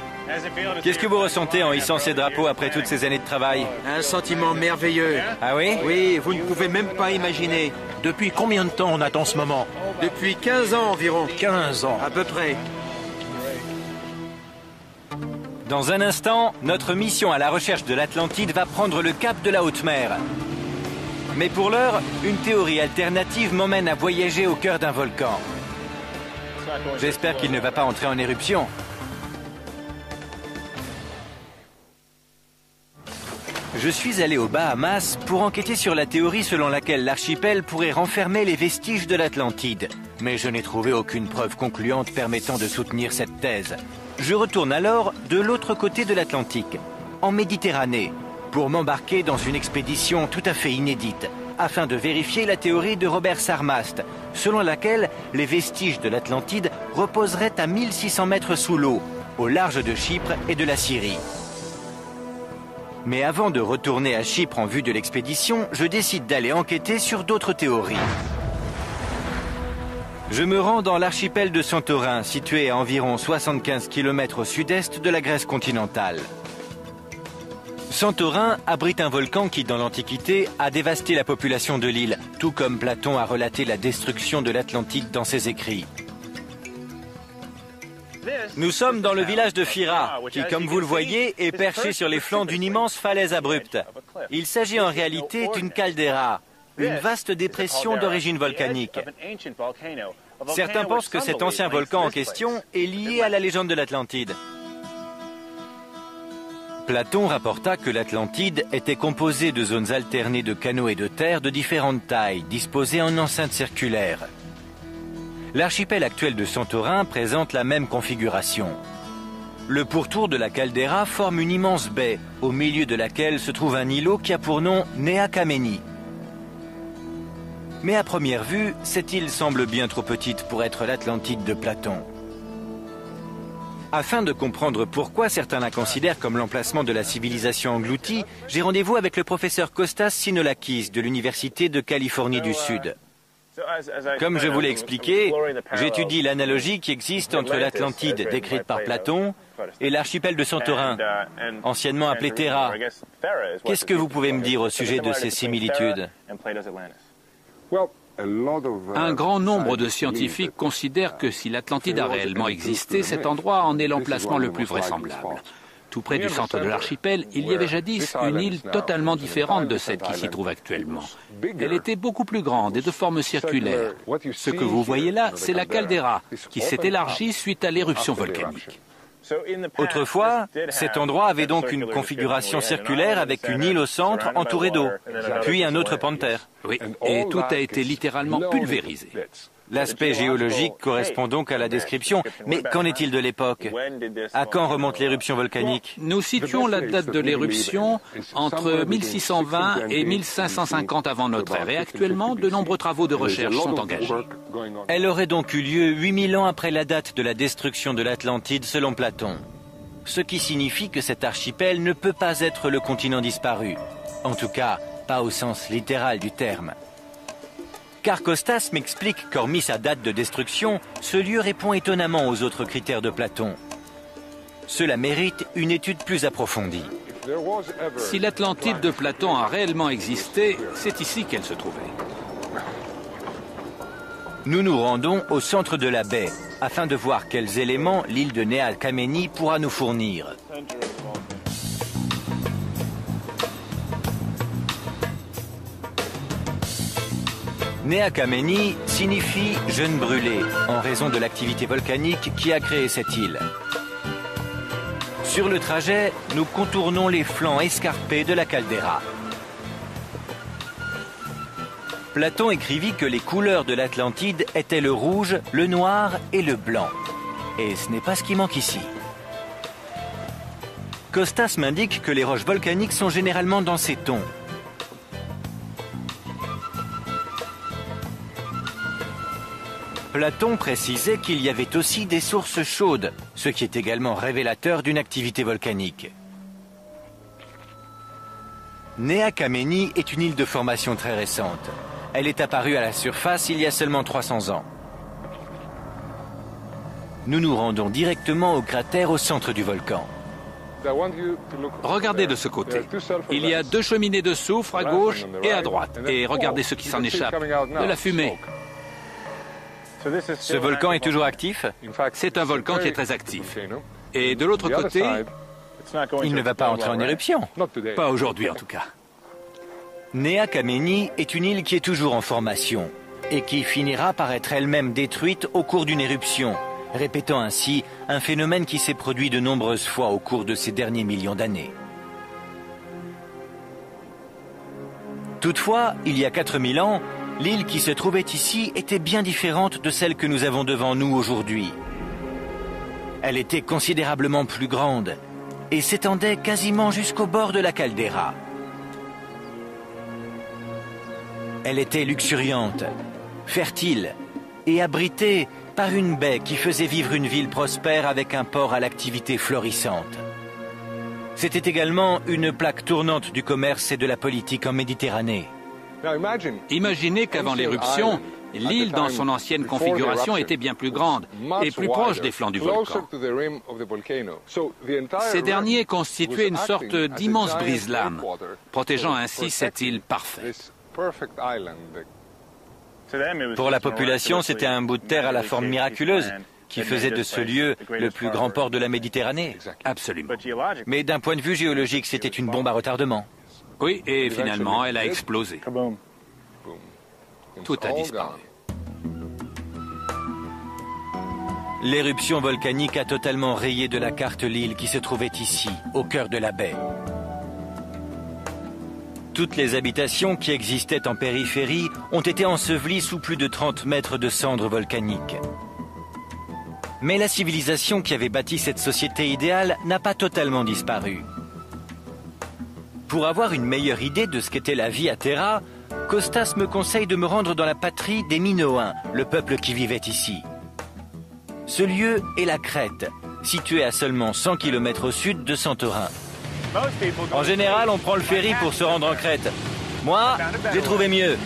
Qu'est-ce que vous ressentez en hissant ces drapeaux après toutes ces années de travail? Un sentiment merveilleux. Ah oui? Oui, vous ne pouvez même pas imaginer. Depuis combien de temps on attend ce moment? Depuis 15 ans environ. 15 ans. À peu près. Dans un instant, notre mission à la recherche de l'Atlantide va prendre le cap de la haute mer. Mais pour l'heure, une théorie alternative m'emmène à voyager au cœur d'un volcan. J'espère qu'il ne va pas entrer en éruption. Je suis allé aux Bahamas pour enquêter sur la théorie selon laquelle l'archipel pourrait renfermer les vestiges de l'Atlantide. Mais je n'ai trouvé aucune preuve concluante permettant de soutenir cette thèse. Je retourne alors de l'autre côté de l'Atlantique, en Méditerranée, pour m'embarquer dans une expédition tout à fait inédite, afin de vérifier la théorie de Robert Sarmast, selon laquelle les vestiges de l'Atlantide reposeraient à 1600 mètres sous l'eau, au large de Chypre et de la Syrie. Mais avant de retourner à Chypre en vue de l'expédition, je décide d'aller enquêter sur d'autres théories. Je me rends dans l'archipel de Santorin, situé à environ 75 km au sud-est de la Grèce continentale. Santorin abrite un volcan qui, dans l'Antiquité, a dévasté la population de l'île, tout comme Platon a relaté la destruction de l'Atlantide dans ses écrits. Nous sommes dans le village de Fira, qui, comme vous le voyez, est perché sur les flancs d'une immense falaise abrupte. Il s'agit en réalité d'une caldeira, une vaste dépression d'origine volcanique. Certains pensent que cet ancien volcan en question est lié à la légende de l'Atlantide. Platon rapporta que l'Atlantide était composée de zones alternées de canaux et de terres de différentes tailles, disposées en enceintes circulaires. L'archipel actuel de Santorin présente la même configuration. Le pourtour de la caldeira forme une immense baie, au milieu de laquelle se trouve un îlot qui a pour nom Nea Kamenni. Mais à première vue, cette île semble bien trop petite pour être l'Atlantide de Platon. Afin de comprendre pourquoi certains la considèrent comme l'emplacement de la civilisation engloutie, j'ai rendez-vous avec le professeur Kostas Sinolakis de l'Université de Californie du Sud. Comme je vous l'ai expliqué, j'étudie l'analogie qui existe entre l'Atlantide décrite par Platon et l'archipel de Santorin, anciennement appelé Terra. Qu'est-ce que vous pouvez me dire au sujet de ces similitudes ? Un grand nombre de scientifiques considèrent que si l'Atlantide a réellement existé, cet endroit en est l'emplacement le plus vraisemblable. Tout près du centre de l'archipel, il y avait jadis une île totalement différente de celle qui s'y trouve actuellement. Elle était beaucoup plus grande et de forme circulaire. Ce que vous voyez là, c'est la caldeira, qui s'est élargie suite à l'éruption volcanique. Autrefois, cet endroit avait donc une configuration circulaire avec une île au centre entourée d'eau, puis un autre pan de terre. Oui, et tout a été littéralement pulvérisé. L'aspect géologique correspond donc à la description. Mais qu'en est-il de l'époque? À quand remonte l'éruption volcanique? Nous situons la date de l'éruption entre 1620 et 1550 avant notre ère. Et actuellement, de nombreux travaux de recherche sont engagés. Elle aurait donc eu lieu 8000 ans après la date de la destruction de l'Atlantide selon Platon. Ce qui signifie que cet archipel ne peut pas être le continent disparu. En tout cas, pas au sens littéral du terme. Car Kostas m'explique qu'hormis sa date de destruction, ce lieu répond étonnamment aux autres critères de Platon. Cela mérite une étude plus approfondie. Si l'Atlantide de Platon a réellement existé, c'est ici qu'elle se trouvait. Nous nous rendons au centre de la baie, afin de voir quels éléments l'île de Nea Kamenni pourra nous fournir. Nea Kamenni signifie « jeune brûlé » en raison de l'activité volcanique qui a créé cette île. Sur le trajet, nous contournons les flancs escarpés de la caldeira. Platon écrivit que les couleurs de l'Atlantide étaient le rouge, le noir et le blanc. Et ce n'est pas ce qui manque ici. Kostas m'indique que les roches volcaniques sont généralement dans ces tons. Platon précisait qu'il y avait aussi des sources chaudes, ce qui est également révélateur d'une activité volcanique. Nea Kamenni est une île de formation très récente. Elle est apparue à la surface il y a seulement 300 ans. Nous nous rendons directement au cratère au centre du volcan. Regardez de ce côté. Il y a 2 cheminées de soufre à gauche et à droite. Et regardez ce qui s'en échappe, de la fumée. Ce volcan est toujours actif? C'est un volcan qui est très actif. Et de l'autre côté, il ne va pas entrer en éruption. Pas aujourd'hui en tout cas. Nea Kamenni est une île qui est toujours en formation et qui finira par être elle-même détruite au cours d'une éruption, répétant ainsi un phénomène qui s'est produit de nombreuses fois au cours de ces derniers millions d'années. Toutefois, il y a 4000 ans, l'île qui se trouvait ici était bien différente de celle que nous avons devant nous aujourd'hui. Elle était considérablement plus grande et s'étendait quasiment jusqu'au bord de la caldeira. Elle était luxuriante, fertile et abritée par une baie qui faisait vivre une ville prospère avec un port à l'activité florissante. C'était également une plaque tournante du commerce et de la politique en Méditerranée. Imaginez qu'avant l'éruption, l'île dans son ancienne configuration était bien plus grande et plus proche des flancs du volcan. Ces derniers constituaient une sorte d'immense brise-lames, protégeant ainsi cette île parfaite. Pour la population, c'était un bout de terre à la forme miraculeuse. qui faisait de ce lieu le plus grand port de la Méditerranée. Absolument. Mais d'un point de vue géologique, c'était une bombe à retardement. Oui, et finalement, elle a explosé. Tout a disparu. L'éruption volcanique a totalement rayé de la carte l'île qui se trouvait ici, au cœur de la baie. Toutes les habitations qui existaient en périphérie ont été ensevelies sous plus de 30 mètres de cendres volcaniques. Mais la civilisation qui avait bâti cette société idéale n'a pas totalement disparu. Pour avoir une meilleure idée de ce qu'était la vie à Terra, Costas me conseille de me rendre dans la patrie des Minoens, le peuple qui vivait ici. Ce lieu est la Crète, située à seulement 100 km au sud de Santorin. En général, on prend le ferry pour se rendre en Crète. Moi, j'ai trouvé mieux.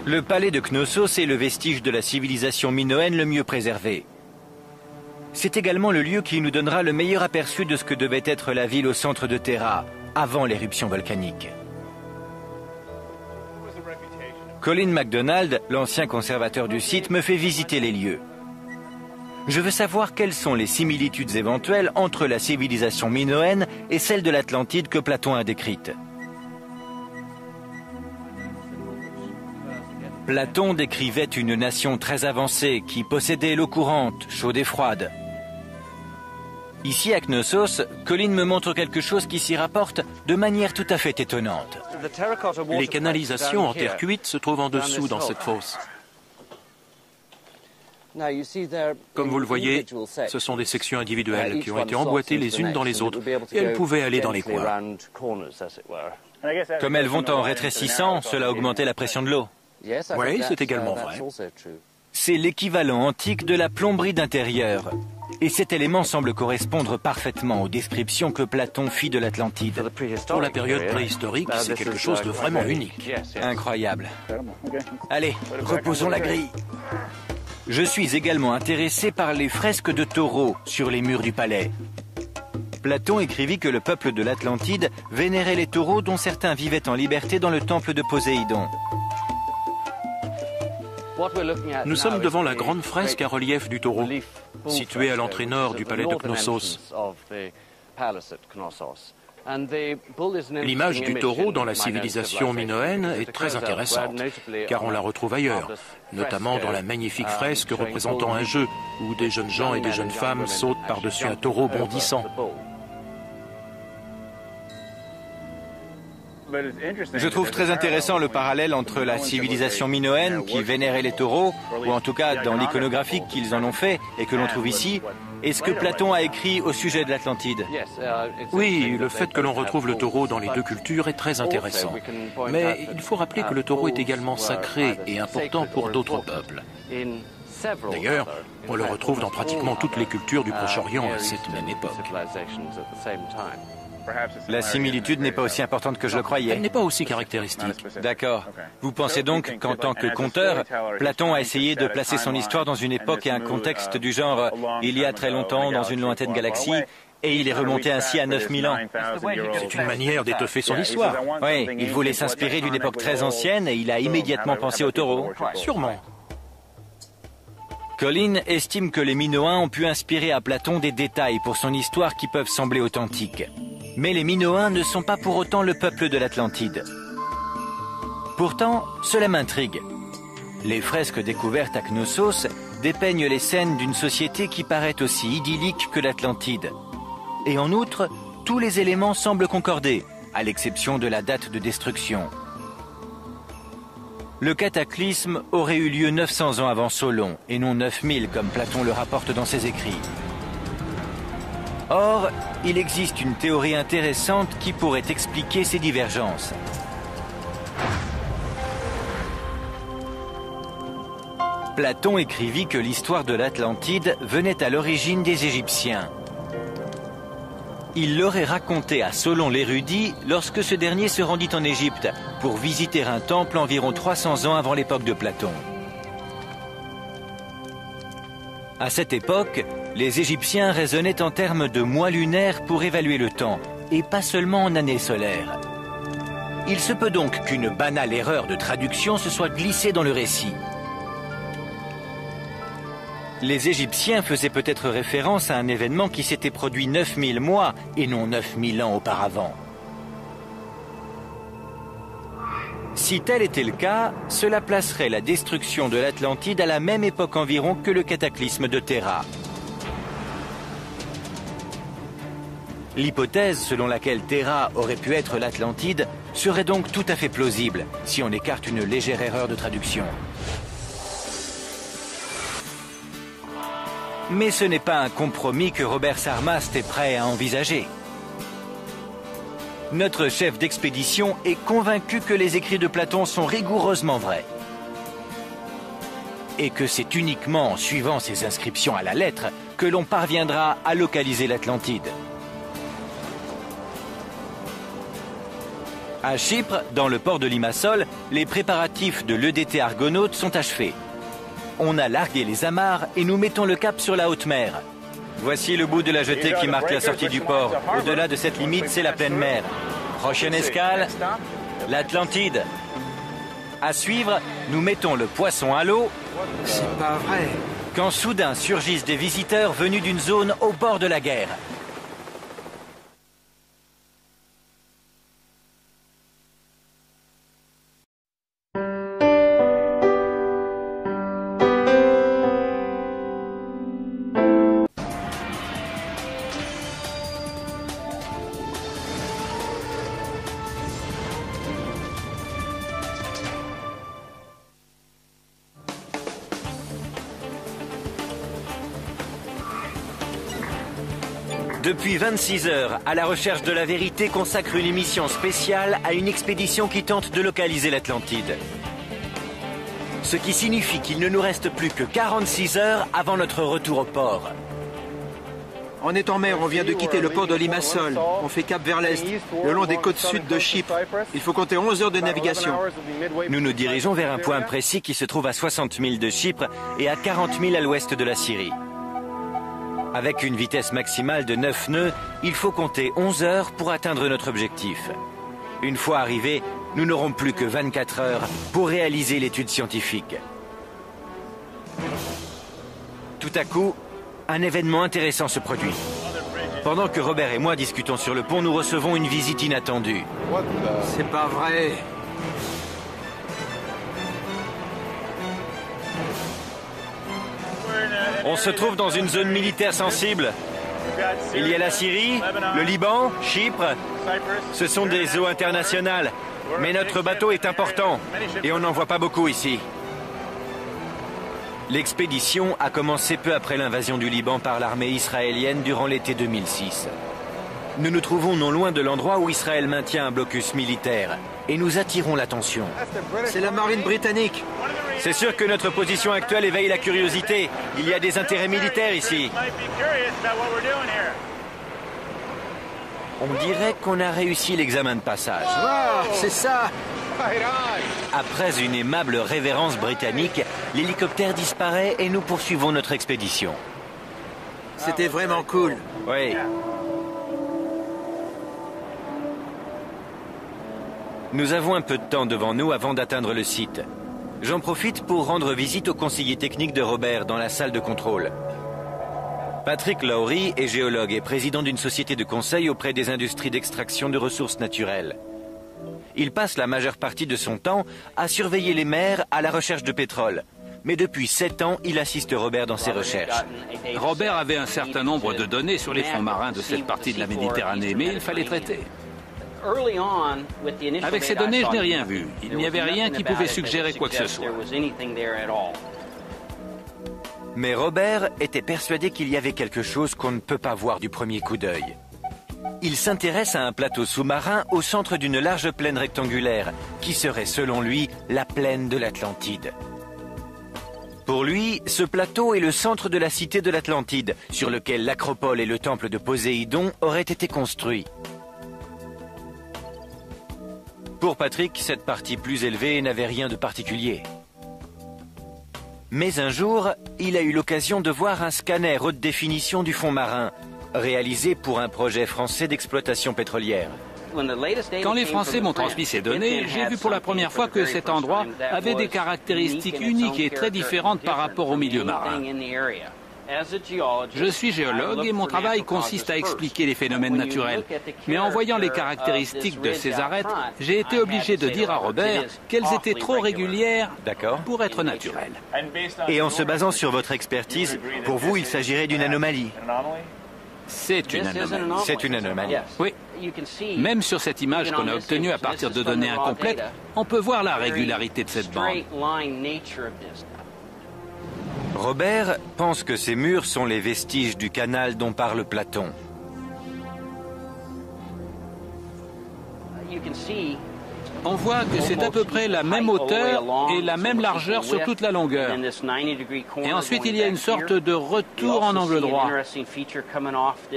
Le palais de Knossos est le vestige de la civilisation minoenne le mieux préservé. C'est également le lieu qui nous donnera le meilleur aperçu de ce que devait être la ville au centre de Terra, avant l'éruption volcanique. Colin MacDonald, l'ancien conservateur du site, me fait visiter les lieux. Je veux savoir quelles sont les similitudes éventuelles entre la civilisation minoenne et celle de l'Atlantide que Platon a décrite. Platon décrivait une nation très avancée qui possédait l'eau courante, chaude et froide. Ici à Knossos, Colin me montre quelque chose qui s'y rapporte de manière tout à fait étonnante. Les canalisations en terre cuite se trouvent en dessous dans cette fosse. Comme vous le voyez, ce sont des sections individuelles qui ont été emboîtées les unes dans les autres et elles pouvaient aller dans les coins. Comme elles vont en rétrécissant, cela augmentait la pression de l'eau. Oui, c'est également vrai. C'est l'équivalent antique de la plomberie d'intérieur. Et cet élément semble correspondre parfaitement aux descriptions que Platon fit de l'Atlantide. Pour la période préhistorique, c'est quelque chose de vraiment unique. Incroyable. Allez, reposons la grille. Je suis également intéressé par les fresques de taureaux sur les murs du palais. Platon écrivit que le peuple de l'Atlantide vénérait les taureaux dont certains vivaient en liberté dans le temple de Poséidon. Nous sommes devant la grande fresque à relief du taureau, située à l'entrée nord du palais de Knossos. L'image du taureau dans la civilisation minoenne est très intéressante, car on la retrouve ailleurs, notamment dans la magnifique fresque représentant un jeu où des jeunes gens et des jeunes femmes sautent par-dessus un taureau bondissant. Je trouve très intéressant le parallèle entre la civilisation minoenne qui vénérait les taureaux, ou en tout cas dans l'iconographie qu'ils en ont fait et que l'on trouve ici, et ce que Platon a écrit au sujet de l'Atlantide. Oui, le fait que l'on retrouve le taureau dans les deux cultures est très intéressant. Mais il faut rappeler que le taureau est également sacré et important pour d'autres peuples. D'ailleurs, on le retrouve dans pratiquement toutes les cultures du Proche-Orient à cette même époque. La similitude n'est pas aussi importante que je le croyais. Elle n'est pas aussi caractéristique. D'accord. Vous pensez donc qu'en tant que conteur, Platon a essayé de placer son histoire dans une époque et un contexte du genre « il y a très longtemps, dans une lointaine galaxie », et il est remonté ainsi à 9000 ans. C'est une manière d'étoffer son histoire. Oui, il voulait s'inspirer d'une époque très ancienne et il a immédiatement pensé au taureau. Sûrement. Colin estime que les Minoens ont pu inspirer à Platon des détails pour son histoire qui peuvent sembler authentiques. Mais les Minoens ne sont pas pour autant le peuple de l'Atlantide. Pourtant, cela m'intrigue. Les fresques découvertes à Knossos dépeignent les scènes d'une société qui paraît aussi idyllique que l'Atlantide. Et en outre, tous les éléments semblent concorder, à l'exception de la date de destruction. Le cataclysme aurait eu lieu 900 ans avant Solon, et non 9000 comme Platon le rapporte dans ses écrits. Or, il existe une théorie intéressante qui pourrait expliquer ces divergences. Platon écrivit que l'histoire de l'Atlantide venait à l'origine des Égyptiens. Il l'aurait raconté à Solon l'érudit lorsque ce dernier se rendit en Égypte pour visiter un temple environ 300 ans avant l'époque de Platon. À cette époque, les Égyptiens raisonnaient en termes de mois lunaires pour évaluer le temps, et pas seulement en année solaire. Il se peut donc qu'une banale erreur de traduction se soit glissée dans le récit. Les Égyptiens faisaient peut-être référence à un événement qui s'était produit 9000 mois et non 9000 ans auparavant. Si tel était le cas, cela placerait la destruction de l'Atlantide à la même époque environ que le cataclysme de Terra. L'hypothèse selon laquelle Terra aurait pu être l'Atlantide serait donc tout à fait plausible, si on écarte une légère erreur de traduction. Mais ce n'est pas un compromis que Robert Sarmast est prêt à envisager. Notre chef d'expédition est convaincu que les écrits de Platon sont rigoureusement vrais. Et que c'est uniquement en suivant ces inscriptions à la lettre que l'on parviendra à localiser l'Atlantide. À Chypre, dans le port de Limassol, les préparatifs de l'EDT Argonaute sont achevés. On a largué les amarres et nous mettons le cap sur la haute mer. Voici le bout de la jetée qui marque la sortie du port. Au-delà de cette limite, c'est la pleine mer. Prochaine escale, l'Atlantide. À suivre, nous mettons le poisson à l'eau. C'est pas vrai. Quand soudain surgissent des visiteurs venus d'une zone au bord de la guerre. Depuis 26 heures, À la recherche de la vérité consacre une émission spéciale à une expédition qui tente de localiser l'Atlantide. Ce qui signifie qu'il ne nous reste plus que 46 heures avant notre retour au port. On est en mer, on vient de quitter le port de Limassol. On fait cap vers l'est, le long des côtes sud de Chypre. Il faut compter 11 heures de navigation. Nous nous dirigeons vers un point précis qui se trouve à 60 000 de Chypre et à 40 000 à l'ouest de la Syrie. Avec une vitesse maximale de 9 nœuds, il faut compter 11 heures pour atteindre notre objectif. Une fois arrivés, nous n'aurons plus que 24 heures pour réaliser l'étude scientifique. Tout à coup, un événement intéressant se produit. Pendant que Robert et moi discutons sur le pont, nous recevons une visite inattendue. C'est pas vrai. On se trouve dans une zone militaire sensible. Il y a la Syrie, le Liban, Chypre. Ce sont des eaux internationales. Mais notre bateau est important et on n'en voit pas beaucoup ici. L'expédition a commencé peu après l'invasion du Liban par l'armée israélienne durant l'été 2006. Nous nous trouvons non loin de l'endroit où Israël maintient un blocus militaire et nous attirons l'attention. C'est la marine britannique. C'est sûr que notre position actuelle éveille la curiosité. Il y a des intérêts militaires ici. On dirait qu'on a réussi l'examen de passage. Ah, c'est ça. Après une aimable révérence britannique, l'hélicoptère disparaît et nous poursuivons notre expédition. C'était vraiment cool. Oui. Nous avons un peu de temps devant nous avant d'atteindre le site. J'en profite pour rendre visite au conseiller technique de Robert dans la salle de contrôle. Patrick Lowry est géologue et président d'une société de conseil auprès des industries d'extraction de ressources naturelles. Il passe la majeure partie de son temps à surveiller les mers à la recherche de pétrole. Mais depuis 7 ans, il assiste Robert dans ses recherches. Robert avait un certain nombre de données sur les fonds marins de cette partie de la Méditerranée, mais il fallait traiter. Avec ces données, je n'ai rien vu. Il n'y avait rien qui pouvait suggérer quoi que ce soit. Mais Robert était persuadé qu'il y avait quelque chose qu'on ne peut pas voir du premier coup d'œil. Il s'intéresse à un plateau sous-marin au centre d'une large plaine rectangulaire, qui serait selon lui la plaine de l'Atlantide. Pour lui, ce plateau est le centre de la cité de l'Atlantide, sur lequel l'acropole et le temple de Poséidon auraient été construits. Pour Patrick, cette partie plus élevée n'avait rien de particulier. Mais un jour, il a eu l'occasion de voir un scanner haute définition du fond marin, réalisé pour un projet français d'exploitation pétrolière. Quand les Français m'ont transmis ces données, j'ai vu pour la première fois que cet endroit avait des caractéristiques uniques et très différentes par rapport au milieu marin. Je suis géologue et mon travail consiste à expliquer les phénomènes naturels. Mais en voyant les caractéristiques de ces arêtes, j'ai été obligé de dire à Robert qu'elles étaient trop régulières pour être naturelles. Et en se basant sur votre expertise, pour vous, il s'agirait d'une anomalie? C'est une anomalie. C'est une anomalie. Oui. Même sur cette image qu'on a obtenue à partir de données incomplètes, on peut voir la régularité de cette bande. Robert pense que ces murs sont les vestiges du canal dont parle Platon. On voit que c'est à peu près la même hauteur et la même largeur sur toute la longueur. Et ensuite, il y a une sorte de retour en angle droit.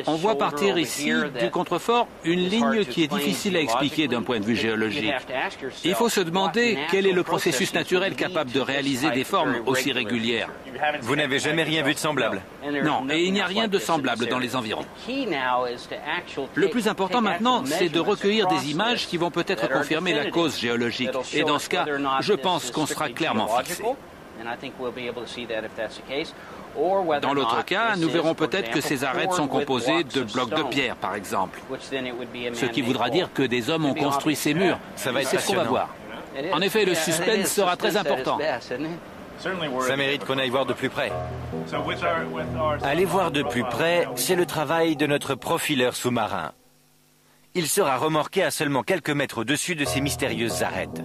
On voit partir ici du contrefort une ligne qui est difficile à expliquer d'un point de vue géologique. Il faut se demander quel est le processus naturel capable de réaliser des formes aussi régulières. Vous n'avez jamais rien vu de semblable? Non, et il n'y a rien de semblable dans les environs. Le plus important maintenant, c'est de recueillir des images qui vont peut-être confirmer la cause géologique. Et dans ce cas, je pense qu'on sera clairement fixé. Dans l'autre cas, nous verrons peut-être que ces arêtes sont composées de blocs de pierre, par exemple. Ce qui voudra dire que des hommes ont construit ces murs. Ça va être C'est ce qu'on va voir. En effet, le suspense sera très important. Ça mérite qu'on aille voir de plus près. Aller voir de plus près, c'est le travail de notre profileur sous-marin. Il sera remorqué à seulement quelques mètres au-dessus de ces mystérieuses arêtes.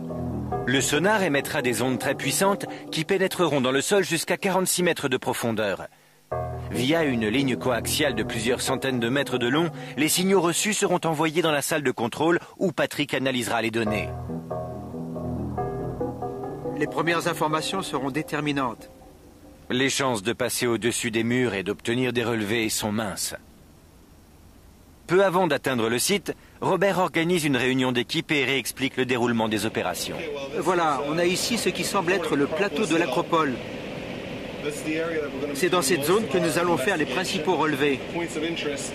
Le sonar émettra des ondes très puissantes qui pénétreront dans le sol jusqu'à 46 mètres de profondeur. Via une ligne coaxiale de plusieurs centaines de mètres de long, les signaux reçus seront envoyés dans la salle de contrôle où Patrick analysera les données. Les premières informations seront déterminantes. Les chances de passer au-dessus des murs et d'obtenir des relevés sont minces. Peu avant d'atteindre le site, Robert organise une réunion d'équipe et réexplique le déroulement des opérations. Voilà, on a ici ce qui semble être le plateau de l'Acropole. C'est dans cette zone que nous allons faire les principaux relevés.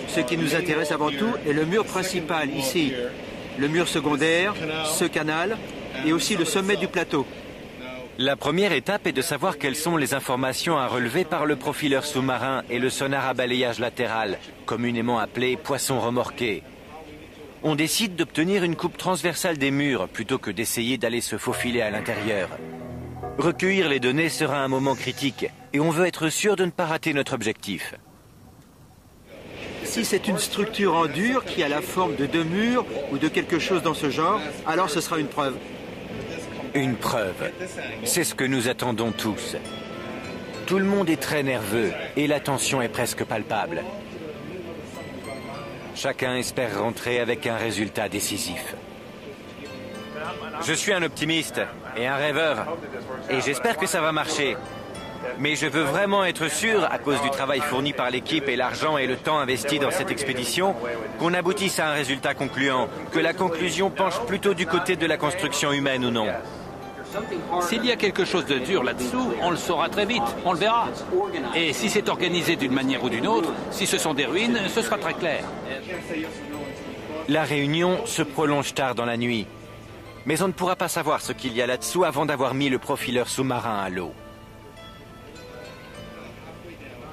Ce qui nous intéresse avant tout est le mur principal, ici. Le mur secondaire, ce canal et aussi le sommet du plateau. La première étape est de savoir quelles sont les informations à relever par le profileur sous-marin et le sonar à balayage latéral, communément appelé poisson remorqué. On décide d'obtenir une coupe transversale des murs plutôt que d'essayer d'aller se faufiler à l'intérieur. Recueillir les données sera un moment critique et on veut être sûr de ne pas rater notre objectif. Si c'est une structure en dur qui a la forme de deux murs ou de quelque chose dans ce genre, alors ce sera une preuve. Une preuve. C'est ce que nous attendons tous. Tout le monde est très nerveux et la tension est presque palpable. Chacun espère rentrer avec un résultat décisif. Je suis un optimiste et un rêveur et j'espère que ça va marcher. Mais je veux vraiment être sûr, à cause du travail fourni par l'équipe et l'argent et le temps investi dans cette expédition, qu'on aboutisse à un résultat concluant, que la conclusion penche plutôt du côté de la construction humaine ou non. S'il y a quelque chose de dur là-dessous, on le saura très vite, on le verra. Et si c'est organisé d'une manière ou d'une autre, si ce sont des ruines, ce sera très clair. La réunion se prolonge tard dans la nuit. Mais on ne pourra pas savoir ce qu'il y a là-dessous avant d'avoir mis le profileur sous-marin à l'eau.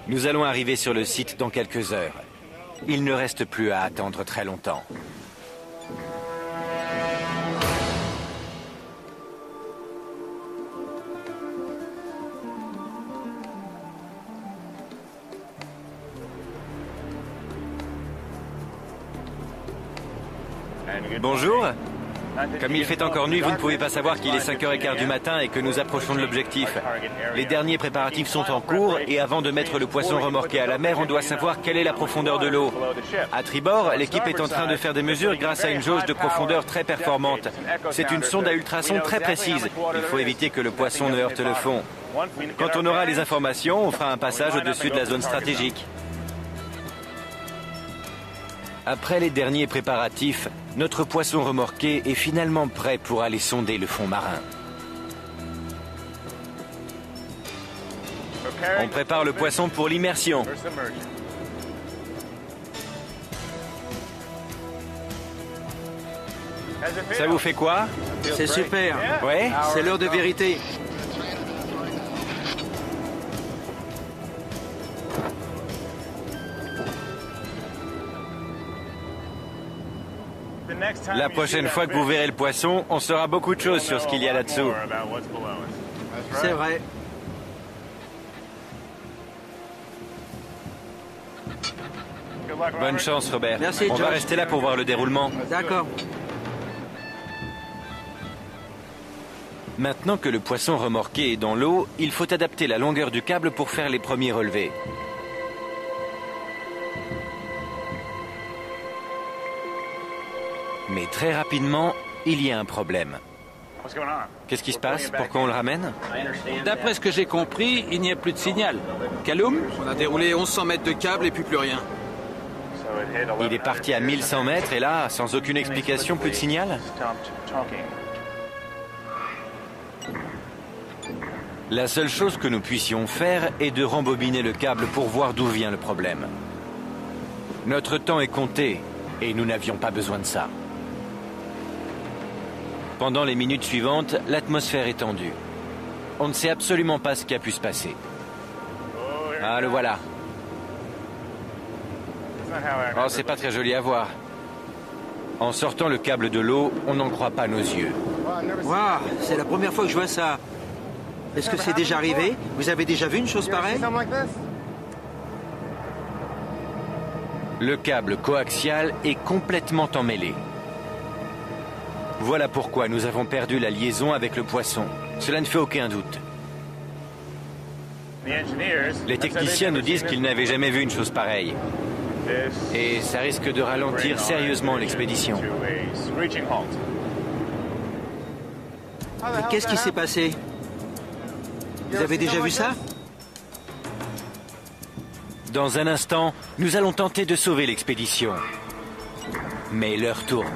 Nous allons arriver sur le site dans quelques heures. Il ne reste plus à attendre très longtemps. Bonjour. Comme il fait encore nuit, vous ne pouvez pas savoir qu'il est 5h15 du matin et que nous approchons de l'objectif. Les derniers préparatifs sont en cours et avant de mettre le poisson remorqué à la mer, on doit savoir quelle est la profondeur de l'eau. À tribord, l'équipe est en train de faire des mesures grâce à une jauge de profondeur très performante. C'est une sonde à ultrasons très précise. Il faut éviter que le poisson ne heurte le fond. Quand on aura les informations, on fera un passage au-dessus de la zone stratégique. Après les derniers préparatifs, notre poisson remorqué est finalement prêt pour aller sonder le fond marin. On prépare le poisson pour l'immersion. Ça vous fait quoi? C'est super. Ouais? C'est l'heure de vérité. La prochaine fois que vous verrez le poisson, on saura beaucoup de choses sur ce qu'il y a là-dessous. C'est vrai. Bonne chance, Robert. Merci, on va George. rester là pour voir le déroulement. D'accord. Maintenant que le poisson remorqué est dans l'eau, il faut adapter la longueur du câble pour faire les premiers relevés. Mais très rapidement, il y a un problème. Qu'est-ce qui se passe? Pourquoi on le ramène? D'après ce que j'ai compris, il n'y a plus de signal. Kaloum? On a déroulé 1100 mètres de câble et puis plus rien. Il est parti à 1100 mètres et là, sans aucune explication, plus de signal? La seule chose que nous puissions faire est de rembobiner le câble pour voir d'où vient le problème. Notre temps est compté et nous n'avions pas besoin de ça. Pendant les minutes suivantes, l'atmosphère est tendue. On ne sait absolument pas ce qui a pu se passer. Ah, le voilà. Oh, c'est pas très joli à voir. En sortant le câble de l'eau, on n'en croit pas nos yeux. Waouh, c'est la première fois que je vois ça. Est-ce que c'est déjà arrivé? Vous avez déjà vu une chose pareille? Le câble coaxial est complètement emmêlé. Voilà pourquoi nous avons perdu la liaison avec le poisson. Cela ne fait aucun doute. Les techniciens nous disent qu'ils n'avaient jamais vu une chose pareille. Et ça risque de ralentir sérieusement l'expédition. Qu'est-ce qui s'est passé? Vous avez déjà vu ça? Dans un instant, nous allons tenter de sauver l'expédition. Mais l'heure tourne.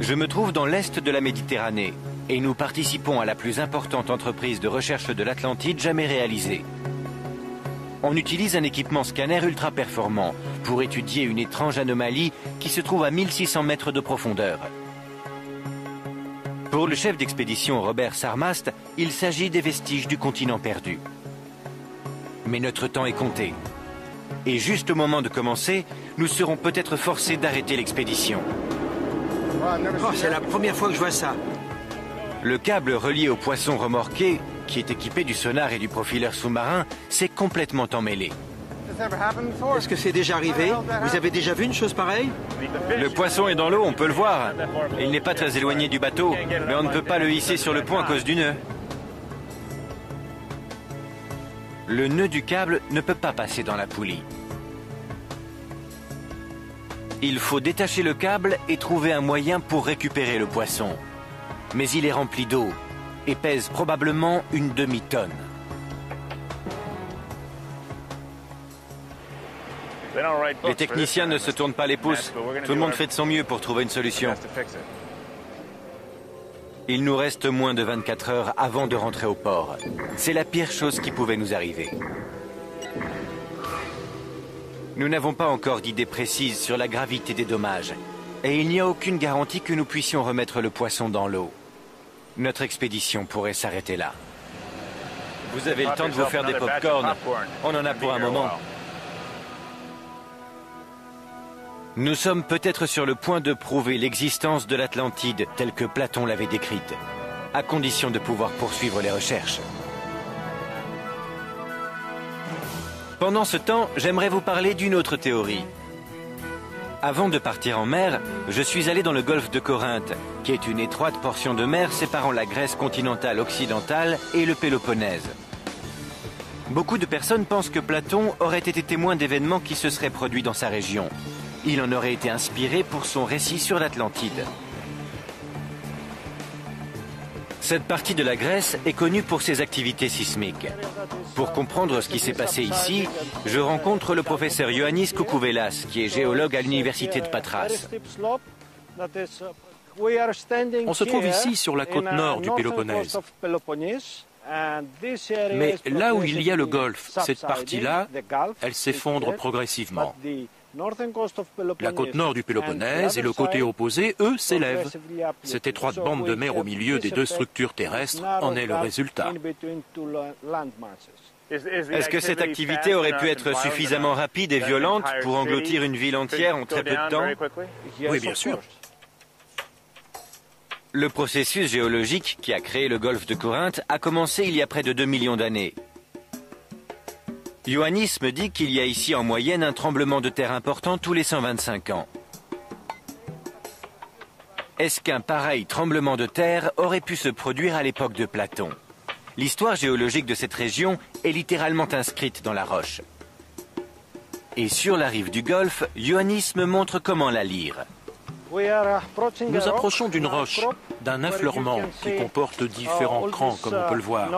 Je me trouve dans l'est de la Méditerranée et nous participons à la plus importante entreprise de recherche de l'Atlantide jamais réalisée. On utilise un équipement scanner ultra performant pour étudier une étrange anomalie qui se trouve à 1600 mètres de profondeur. Pour le chef d'expédition Robert Sarmast, il s'agit des vestiges du continent perdu. Mais notre temps est compté. Et juste au moment de commencer, nous serons peut-être forcés d'arrêter l'expédition. Oh, c'est la première fois que je vois ça. Le câble relié au poisson remorqué, qui est équipé du sonar et du profileur sous-marin, s'est complètement emmêlé. Est-ce que c'est déjà arrivé? Vous avez déjà vu une chose pareille? Le poisson est dans l'eau, on peut le voir. Il n'est pas très éloigné du bateau, mais on ne peut pas le hisser sur le pont à cause du nœud. Le nœud du câble ne peut pas passer dans la poulie. Il faut détacher le câble et trouver un moyen pour récupérer le poisson. Mais il est rempli d'eau et pèse probablement une demi-tonne. Les techniciens ne se tournent pas les pouces. Tout le monde fait de son mieux pour trouver une solution. Il nous reste moins de 24 heures avant de rentrer au port. C'est la pire chose qui pouvait nous arriver. Nous n'avons pas encore d'idée précise sur la gravité des dommages. Et il n'y a aucune garantie que nous puissions remettre le poisson dans l'eau. Notre expédition pourrait s'arrêter là. Vous avez le temps de vous faire des pop-corn. On en a pour un moment. Nous sommes peut-être sur le point de prouver l'existence de l'Atlantide telle que Platon l'avait décrite, à condition de pouvoir poursuivre les recherches. Pendant ce temps, j'aimerais vous parler d'une autre théorie. Avant de partir en mer, je suis allé dans le golfe de Corinthe, qui est une étroite portion de mer séparant la Grèce continentale occidentale et le Péloponnèse. Beaucoup de personnes pensent que Platon aurait été témoin d'événements qui se seraient produits dans sa région. Il en aurait été inspiré pour son récit sur l'Atlantide. Cette partie de la Grèce est connue pour ses activités sismiques. Pour comprendre ce qui s'est passé ici, je rencontre le professeur Ioannis Koukouvelas, qui est géologue à l'université de Patras. On se trouve ici sur la côte nord du Péloponnèse. Mais là où il y a le golfe, cette partie-là, elle s'effondre progressivement. La côte nord du Péloponnèse et le côté opposé, eux, s'élèvent. Cette étroite bande de mer au milieu des deux structures terrestres en est le résultat. Est-ce que cette activité aurait pu être suffisamment rapide et violente pour engloutir une ville entière en très peu de temps? Oui, bien sûr. Le processus géologique qui a créé le golfe de Corinthe a commencé il y a près de 2 millions d'années. Ioannis me dit qu'il y a ici en moyenne un tremblement de terre important tous les 125 ans. Est-ce qu'un pareil tremblement de terre aurait pu se produire à l'époque de Platon? L'histoire géologique de cette région est littéralement inscrite dans la roche. Et sur la rive du golfe, Ioannis me montre comment la lire. Nous approchons d'une roche, d'un affleurement qui comporte différents crans, comme on peut le voir.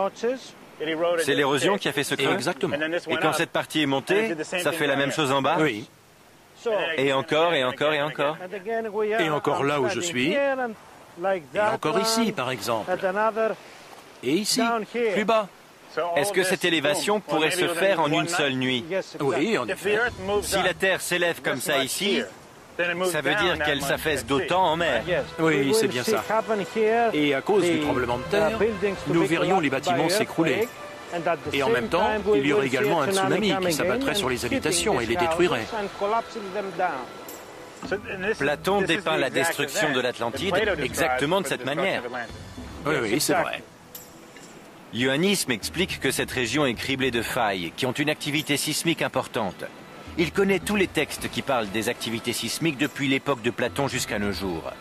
C'est l'érosion qui a fait ce creux? Exactement. Et quand cette partie est montée, ça fait la même chose en bas? Oui. Et encore, et encore, et encore? Et encore là où je suis. Et encore ici, par exemple. Et ici, plus bas. Est-ce que cette élévation pourrait se faire en une seule nuit? Oui, en effet. Si la Terre s'élève comme ça ici, ça veut dire qu'elle s'affaisse d'autant en mer. Oui, c'est bien ça. Et à cause du tremblement de terre, nous verrions les bâtiments s'écrouler. Et en même temps, il y aurait également un tsunami qui s'abattrait sur les habitations et les détruirait. Platon dépeint la destruction de l'Atlantide exactement de cette manière. Oui, c'est vrai. Ioannis m'explique que cette région est criblée de failles qui ont une activité sismique importante. Il connaît tous les textes qui parlent des activités sismiques depuis l'époque de Platon jusqu'à nos jours.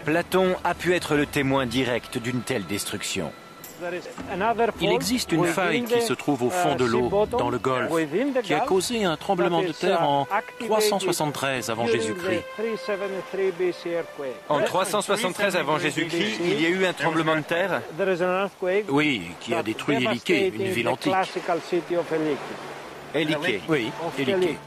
Platon a pu être le témoin direct d'une telle destruction. Il existe une faille qui se trouve au fond de l'eau, dans le golfe, qui a causé un tremblement de terre en 373 avant Jésus-Christ. En 373 avant Jésus-Christ, il y a eu un tremblement de terre? Oui, qui a détruit Éliké, une ville antique. Éliké. Oui, Éliké.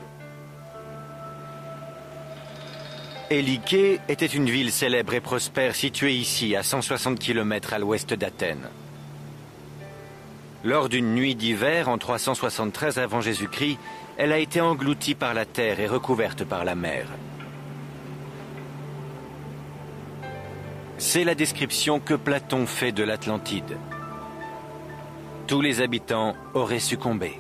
Éliké était une ville célèbre et prospère située ici, à 160 km à l'ouest d'Athènes. Lors d'une nuit d'hiver en 373 avant Jésus-Christ, elle a été engloutie par la terre et recouverte par la mer. C'est la description que Platon fait de l'Atlantide. Tous les habitants auraient succombé.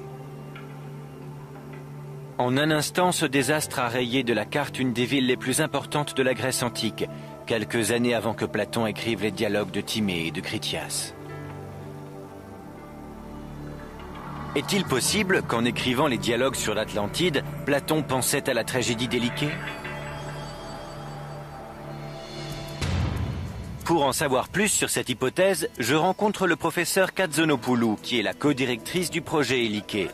En un instant, ce désastre a rayé de la carte une des villes les plus importantes de la Grèce antique, quelques années avant que Platon écrive les dialogues de Timée et de Critias. Est-il possible qu'en écrivant les dialogues sur l'Atlantide, Platon pensait à la tragédie d'Éliké? Pour en savoir plus sur cette hypothèse, je rencontre le professeur Katsonopoulou, qui est la co-directrice du projet Éliké.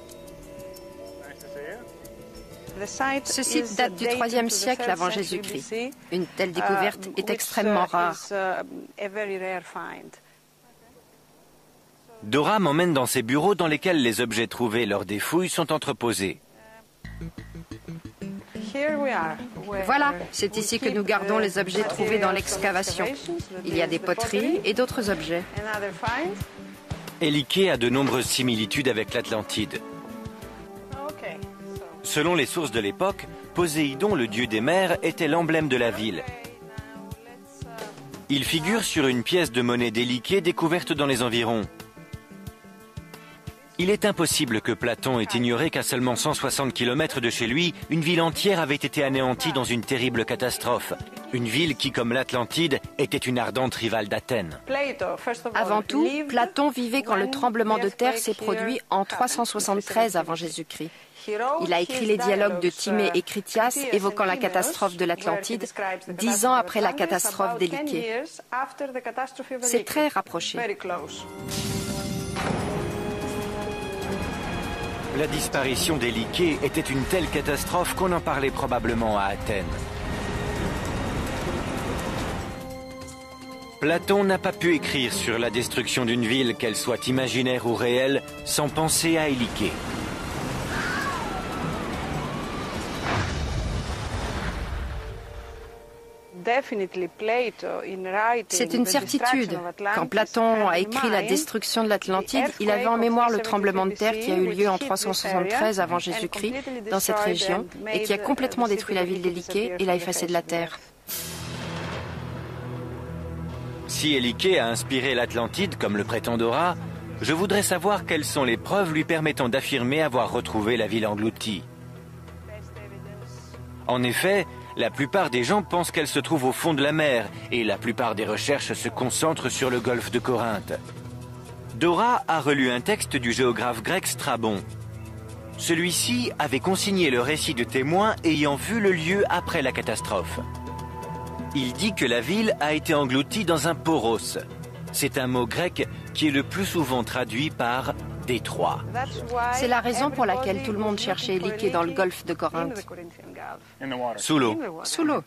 Ce site date du IIIe siècle avant Jésus-Christ. Une telle découverte est extrêmement rare. Dora m'emmène dans ses bureaux dans lesquels les objets trouvés lors des fouilles sont entreposés. Voilà, c'est ici que nous gardons les objets trouvés dans l'excavation. Il y a des poteries et d'autres objets. Éliké a de nombreuses similitudes avec l'Atlantide. Selon les sources de l'époque, Poséidon, le dieu des mers, était l'emblème de la ville. Il figure sur une pièce de monnaie d'Éliké découverte dans les environs. Il est impossible que Platon ait ignoré qu'à seulement 160 km de chez lui, une ville entière avait été anéantie dans une terrible catastrophe. Une ville qui, comme l'Atlantide, était une ardente rivale d'Athènes. Avant tout, Platon vivait quand le tremblement de terre s'est produit en 373 avant Jésus-Christ. Il a écrit les dialogues de Timée et Critias évoquant la catastrophe de l'Atlantide 10 ans après la catastrophe d'Éliké. C'est très rapproché. La disparition d'Éliké était une telle catastrophe qu'on en parlait probablement à Athènes. Platon n'a pas pu écrire sur la destruction d'une ville, qu'elle soit imaginaire ou réelle, sans penser à Éliké. C'est une certitude. Quand Platon a écrit la destruction de l'Atlantide, il avait en mémoire le tremblement de terre qui a eu lieu en 373 avant Jésus-Christ dans cette région et qui a complètement détruit la ville d'Éliquée et l'a effacée de la terre. Si Éliquée a inspiré l'Atlantide, comme le prétend Dora, je voudrais savoir quelles sont les preuves lui permettant d'affirmer avoir retrouvé la ville engloutie. En effet, la plupart des gens pensent qu'elle se trouve au fond de la mer et la plupart des recherches se concentrent sur le golfe de Corinthe. Dora a relu un texte du géographe grec Strabon. Celui-ci avait consigné le récit de témoins ayant vu le lieu après la catastrophe. Il dit que la ville a été engloutie dans un poros. C'est un mot grec qui est le plus souvent traduit par « détroit ». C'est la raison pour laquelle tout le monde cherchait Éliquée dans le golfe de Corinthe. Sous l'eau. Sous l'eau.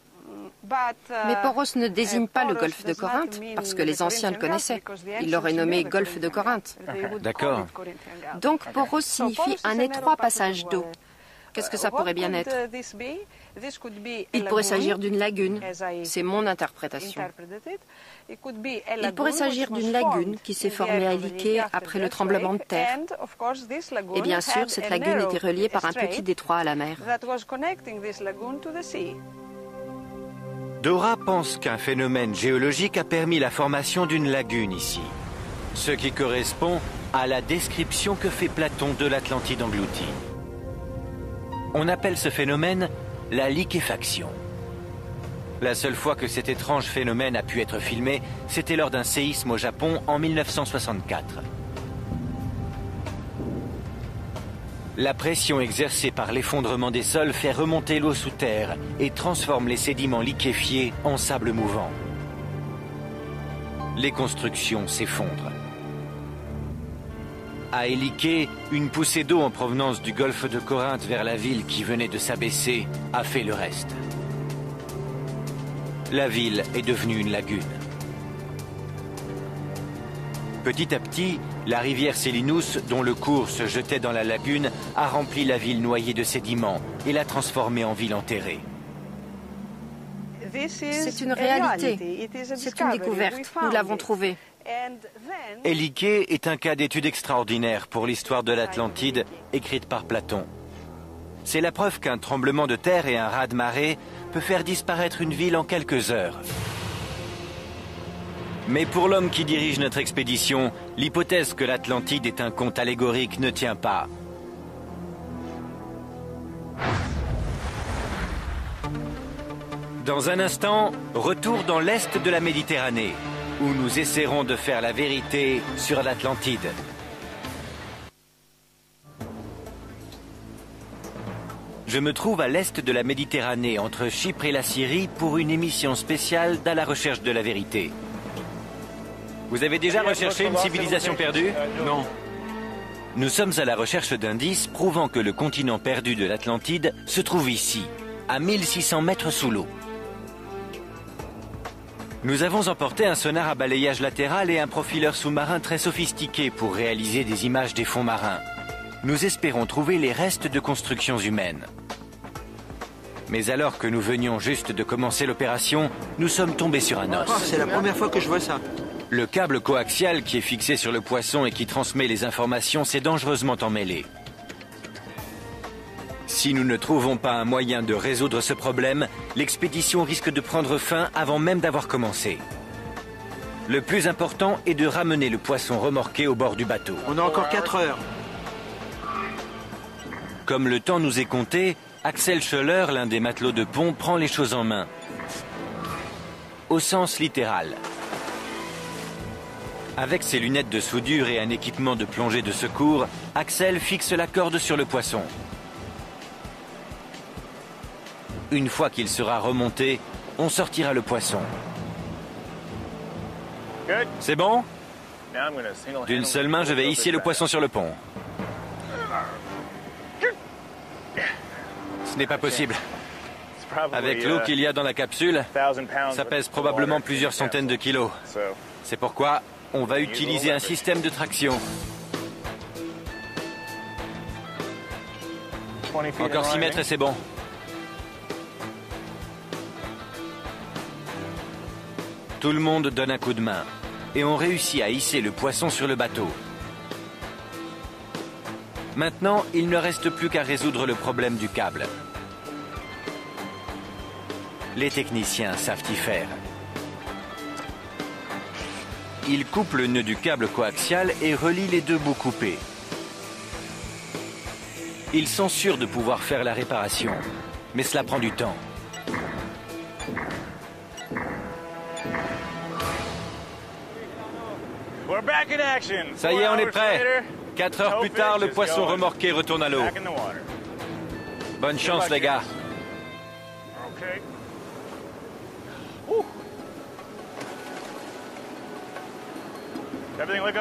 Mais Poros ne désigne pas le golfe de Corinthe, parce que les anciens le connaissaient. Ils l'auraient nommé golfe de Corinthe. D'accord. Donc Poros signifie un étroit passage d'eau. Qu'est-ce que ça pourrait bien être? Il pourrait s'agir d'une lagune, c'est mon interprétation. Il pourrait s'agir d'une lagune qui s'est formée à Éliquée après le tremblement de terre. Et bien sûr, cette lagune était reliée par un petit détroit à la mer. Dora pense qu'un phénomène géologique a permis la formation d'une lagune ici, ce qui correspond à la description que fait Platon de l'Atlantide engloutie. On appelle ce phénomène la liquéfaction. La seule fois que cet étrange phénomène a pu être filmé, c'était lors d'un séisme au Japon en 1964. La pression exercée par l'effondrement des sols fait remonter l'eau sous terre et transforme les sédiments liquéfiés en sable mouvant. Les constructions s'effondrent. À Éliquée, une poussée d'eau en provenance du golfe de Corinthe vers la ville qui venait de s'abaisser a fait le reste. La ville est devenue une lagune. Petit à petit, la rivière Selinus, dont le cours se jetait dans la lagune, a rempli la ville noyée de sédiments et l'a transformée en ville enterrée. C'est une réalité. C'est une découverte. Nous l'avons trouvée. Éliquée est un cas d'étude extraordinaire pour l'histoire de l'Atlantide, écrite par Platon. C'est la preuve qu'un tremblement de terre et un raz-de-marée peut faire disparaître une ville en quelques heures. Mais pour l'homme qui dirige notre expédition, l'hypothèse que l'Atlantide est un conte allégorique ne tient pas. Dans un instant, retour dans l'est de la Méditerranée, où nous essaierons de faire la vérité sur l'Atlantide. Je me trouve à l'est de la Méditerranée, entre Chypre et la Syrie, pour une émission spéciale d'À la recherche de la vérité. Vous avez déjà recherché une civilisation perdue? Non. Nous sommes à la recherche d'indices prouvant que le continent perdu de l'Atlantide se trouve ici, à 1600 mètres sous l'eau. Nous avons emporté un sonar à balayage latéral et un profileur sous-marin très sophistiqué pour réaliser des images des fonds marins. Nous espérons trouver les restes de constructions humaines. Mais alors que nous venions juste de commencer l'opération, nous sommes tombés sur un os. Oh, c'est la première fois que je vois ça. Le câble coaxial qui est fixé sur le poisson et qui transmet les informations s'est dangereusement emmêlé. Si nous ne trouvons pas un moyen de résoudre ce problème, l'expédition risque de prendre fin avant même d'avoir commencé. Le plus important est de ramener le poisson remorqué au bord du bateau. On a encore 4 heures. Comme le temps nous est compté, Axel Scholler, l'un des matelots de pont, prend les choses en main. Au sens littéral. Avec ses lunettes de soudure et un équipement de plongée de secours, Axel fixe la corde sur le poisson. Une fois qu'il sera remonté, on sortira le poisson. C'est bon? D'une seule main, je vais hisser le poisson sur le pont. Ce n'est pas possible. Avec l'eau qu'il y a dans la capsule, ça pèse probablement plusieurs centaines de kilos. C'est pourquoi on va utiliser un système de traction. Encore 6 mètres et c'est bon. Tout le monde donne un coup de main et on réussit à hisser le poisson sur le bateau. Maintenant, il ne reste plus qu'à résoudre le problème du câble. Les techniciens savent y faire. Ils coupent le nœud du câble coaxial et relient les deux bouts coupés. Ils sont sûrs de pouvoir faire la réparation, mais cela prend du temps. Ça y est, on est prêt. 4 heures plus tard, le poisson remorqué retourne à l'eau. Bonne chance, les gars.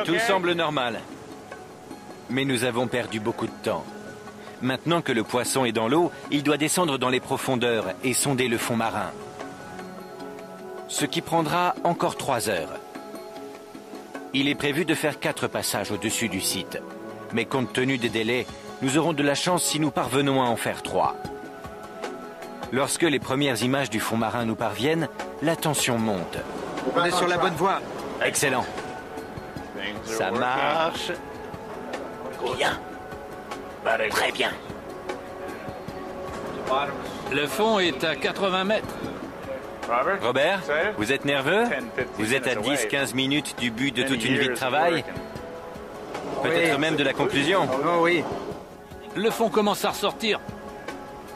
Tout semble normal. Mais nous avons perdu beaucoup de temps. Maintenant que le poisson est dans l'eau, il doit descendre dans les profondeurs et sonder le fond marin. Ce qui prendra encore 3 heures. Il est prévu de faire 4 passages au-dessus du site. Mais compte tenu des délais, nous aurons de la chance si nous parvenons à en faire 3. Lorsque les premières images du fond marin nous parviennent, la tension monte. On est sur la bonne voie. Excellent. Ça marche. Bien. Très bien. Le fond est à 80 mètres. Robert, vous êtes nerveux? Vous êtes à 10-15 minutes du but de toute une vie de travail? Peut-être même de la conclusion? Oh oui. Le fond commence à ressortir.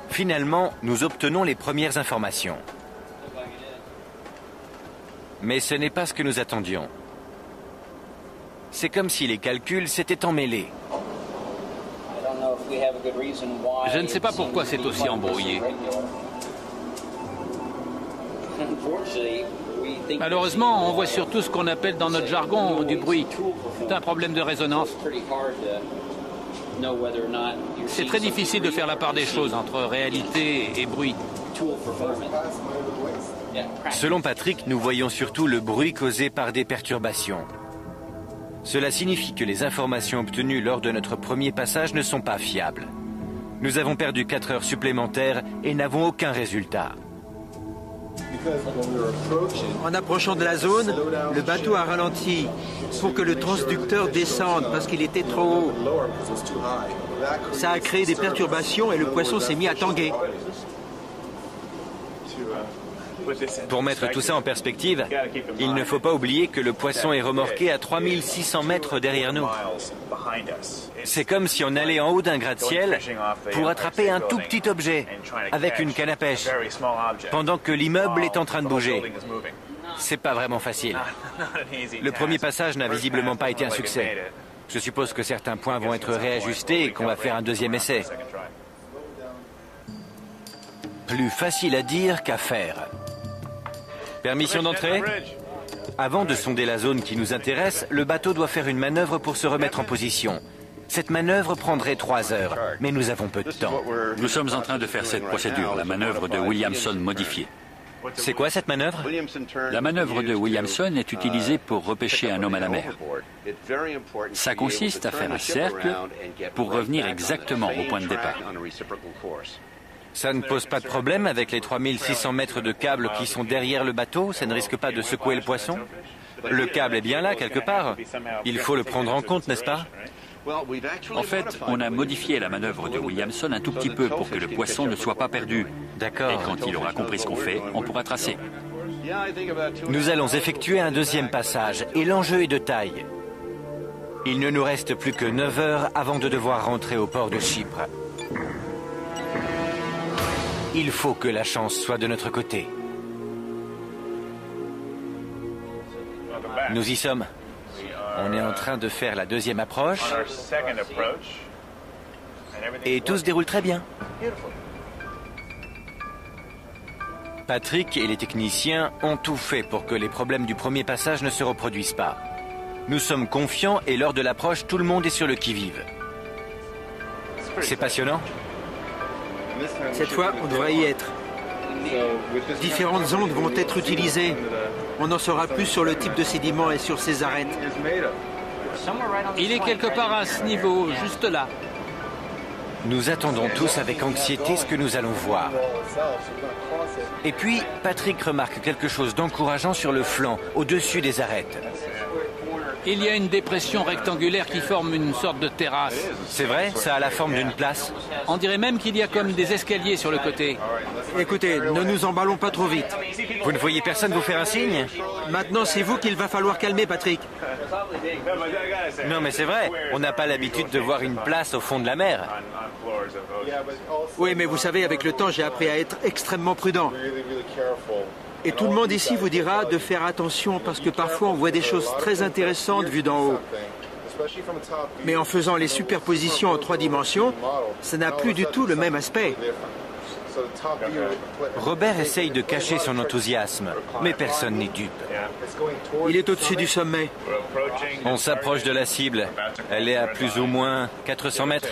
Finalement, nous obtenons les premières informations. Mais ce n'est pas ce que nous attendions. C'est comme si les calculs s'étaient emmêlés. Je ne sais pas pourquoi c'est aussi embrouillé. Malheureusement, on voit surtout ce qu'on appelle dans notre jargon du bruit. C'est un problème de résonance. C'est très difficile de faire la part des choses entre réalité et bruit. Selon Patrick, nous voyons surtout le bruit causé par des perturbations. Cela signifie que les informations obtenues lors de notre premier passage ne sont pas fiables. Nous avons perdu 4 heures supplémentaires et n'avons aucun résultat. En approchant de la zone, le bateau a ralenti pour que le transducteur descende parce qu'il était trop haut. Ça a créé des perturbations et le poisson s'est mis à tanguer. Pour mettre tout ça en perspective, il ne faut pas oublier que le poisson est remorqué à 3600 mètres derrière nous. C'est comme si on allait en haut d'un gratte-ciel pour attraper un tout petit objet avec une canne à pêche, pendant que l'immeuble est en train de bouger. C'est pas vraiment facile. Le premier passage n'a visiblement pas été un succès. Je suppose que certains points vont être réajustés et qu'on va faire un deuxième essai. Plus facile à dire qu'à faire. Permission d'entrer? Avant de sonder la zone qui nous intéresse, le bateau doit faire une manœuvre pour se remettre en position. Cette manœuvre prendrait 3 heures, mais nous avons peu de temps. Nous sommes en train de faire cette procédure, la manœuvre de Williamson modifiée. C'est quoi cette manœuvre? La manœuvre de Williamson est utilisée pour repêcher un homme à la mer. Ça consiste à faire un cercle pour revenir exactement au point de départ. Ça ne pose pas de problème avec les 3600 mètres de câble qui sont derrière le bateau? Ça ne risque pas de secouer le poisson? Le câble est bien là, quelque part. Il faut le prendre en compte, n'est-ce pas? En fait, on a modifié la manœuvre de Williamson un tout petit peu pour que le poisson ne soit pas perdu. D'accord. Et quand il aura compris ce qu'on fait, on pourra tracer. Nous allons effectuer un deuxième passage et l'enjeu est de taille. Il ne nous reste plus que 9 heures avant de devoir rentrer au port de Chypre. Il faut que la chance soit de notre côté. Nous y sommes. On est en train de faire la deuxième approche. Et tout se déroule très bien. Patrick et les techniciens ont tout fait pour que les problèmes du premier passage ne se reproduisent pas. Nous sommes confiants et lors de l'approche, tout le monde est sur le qui-vive. C'est passionnant. Cette fois, on devrait y être. Différentes ondes vont être utilisées. On en saura plus sur le type de sédiment et sur ses arêtes. Il est quelque part à ce niveau, juste là. Nous attendons tous avec anxiété ce que nous allons voir. Et puis, Patrick remarque quelque chose d'encourageant sur le flanc, au-dessus des arêtes. Il y a une dépression rectangulaire qui forme une sorte de terrasse. C'est vrai, ça a la forme d'une place. On dirait même qu'il y a comme des escaliers sur le côté. Écoutez, ne nous emballons pas trop vite. Vous ne voyez personne vous faire un signe? Maintenant, c'est vous qu'il va falloir calmer, Patrick. Non, mais c'est vrai, on n'a pas l'habitude de voir une place au fond de la mer. Oui, mais vous savez, avec le temps, j'ai appris à être extrêmement prudent. Et tout le monde ici vous dira de faire attention parce que parfois on voit des choses très intéressantes vues d'en haut. Mais en faisant les superpositions en 3 dimensions, ça n'a plus du tout le même aspect. Robert essaye de cacher son enthousiasme, mais personne n'est dupe. Il est au-dessus du sommet. On s'approche de la cible. Elle est à plus ou moins 400 mètres.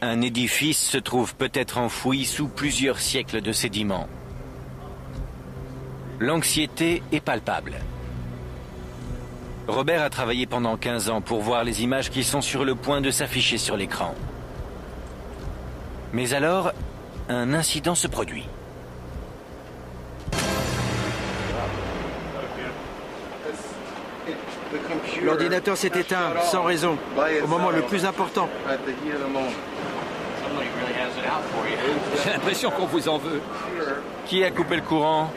Un édifice se trouve peut-être enfoui sous plusieurs siècles de sédiments. L'anxiété est palpable. Robert a travaillé pendant 15 ans pour voir les images qui sont sur le point de s'afficher sur l'écran. Mais alors, un incident se produit. L'ordinateur s'est éteint, sans raison, au moment le plus important. J'ai l'impression qu'on vous en veut. Qui a coupé le courant?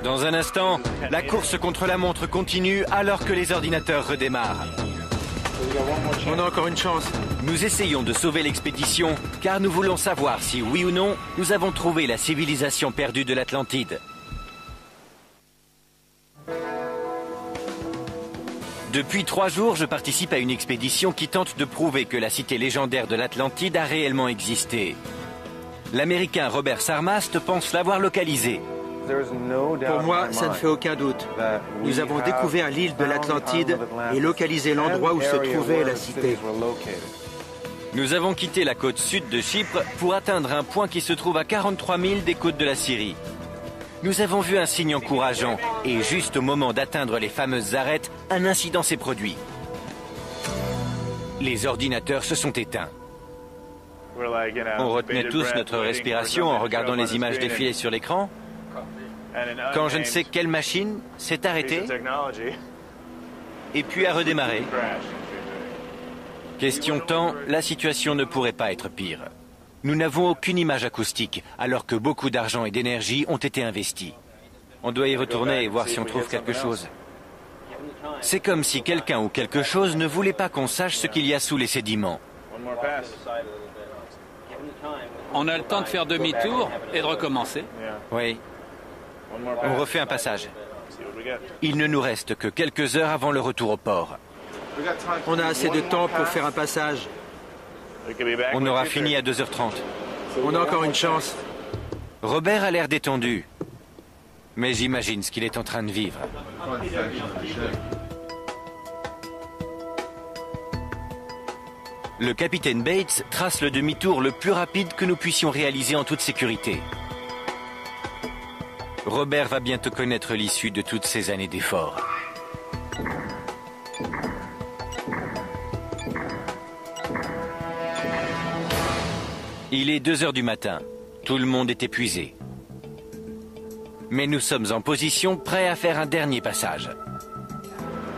Dans un instant, la course contre la montre continue alors que les ordinateurs redémarrent. On a encore une chance. Nous essayons de sauver l'expédition car nous voulons savoir si, oui ou non, nous avons trouvé la civilisation perdue de l'Atlantide. Depuis 3 jours, je participe à une expédition qui tente de prouver que la cité légendaire de l'Atlantide a réellement existé. L'Américain Robert Sarmast pense l'avoir localisée. Pour moi, ça ne fait aucun doute. Nous avons découvert l'île de l'Atlantide et localisé l'endroit où se trouvait la cité. Nous avons quitté la côte sud de Chypre pour atteindre un point qui se trouve à 43 000 des côtes de la Syrie. Nous avons vu un signe encourageant et juste au moment d'atteindre les fameuses arêtes, un incident s'est produit. Les ordinateurs se sont éteints. On retenait tous notre respiration en regardant les images défiler sur l'écran. Quand je ne sais quelle machine s'est arrêtée et puis a redémarré. Question temps, la situation ne pourrait pas être pire. Nous n'avons aucune image acoustique, alors que beaucoup d'argent et d'énergie ont été investis. On doit y retourner et voir si on trouve quelque chose. C'est comme si quelqu'un ou quelque chose ne voulait pas qu'on sache ce qu'il y a sous les sédiments. On a le temps de faire demi-tour et de recommencer. Oui. On refait un passage. Il ne nous reste que quelques heures avant le retour au port. On a assez de temps pour faire un passage. On aura fini à 2h30. On a encore une chance. Robert a l'air détendu. Mais j'imagine ce qu'il est en train de vivre. Le capitaine Bates trace le demi-tour le plus rapide que nous puissions réaliser en toute sécurité. Robert va bientôt connaître l'issue de toutes ces années d'efforts. Il est 2 heures du matin. Tout le monde est épuisé. Mais nous sommes en position, prêts à faire un dernier passage.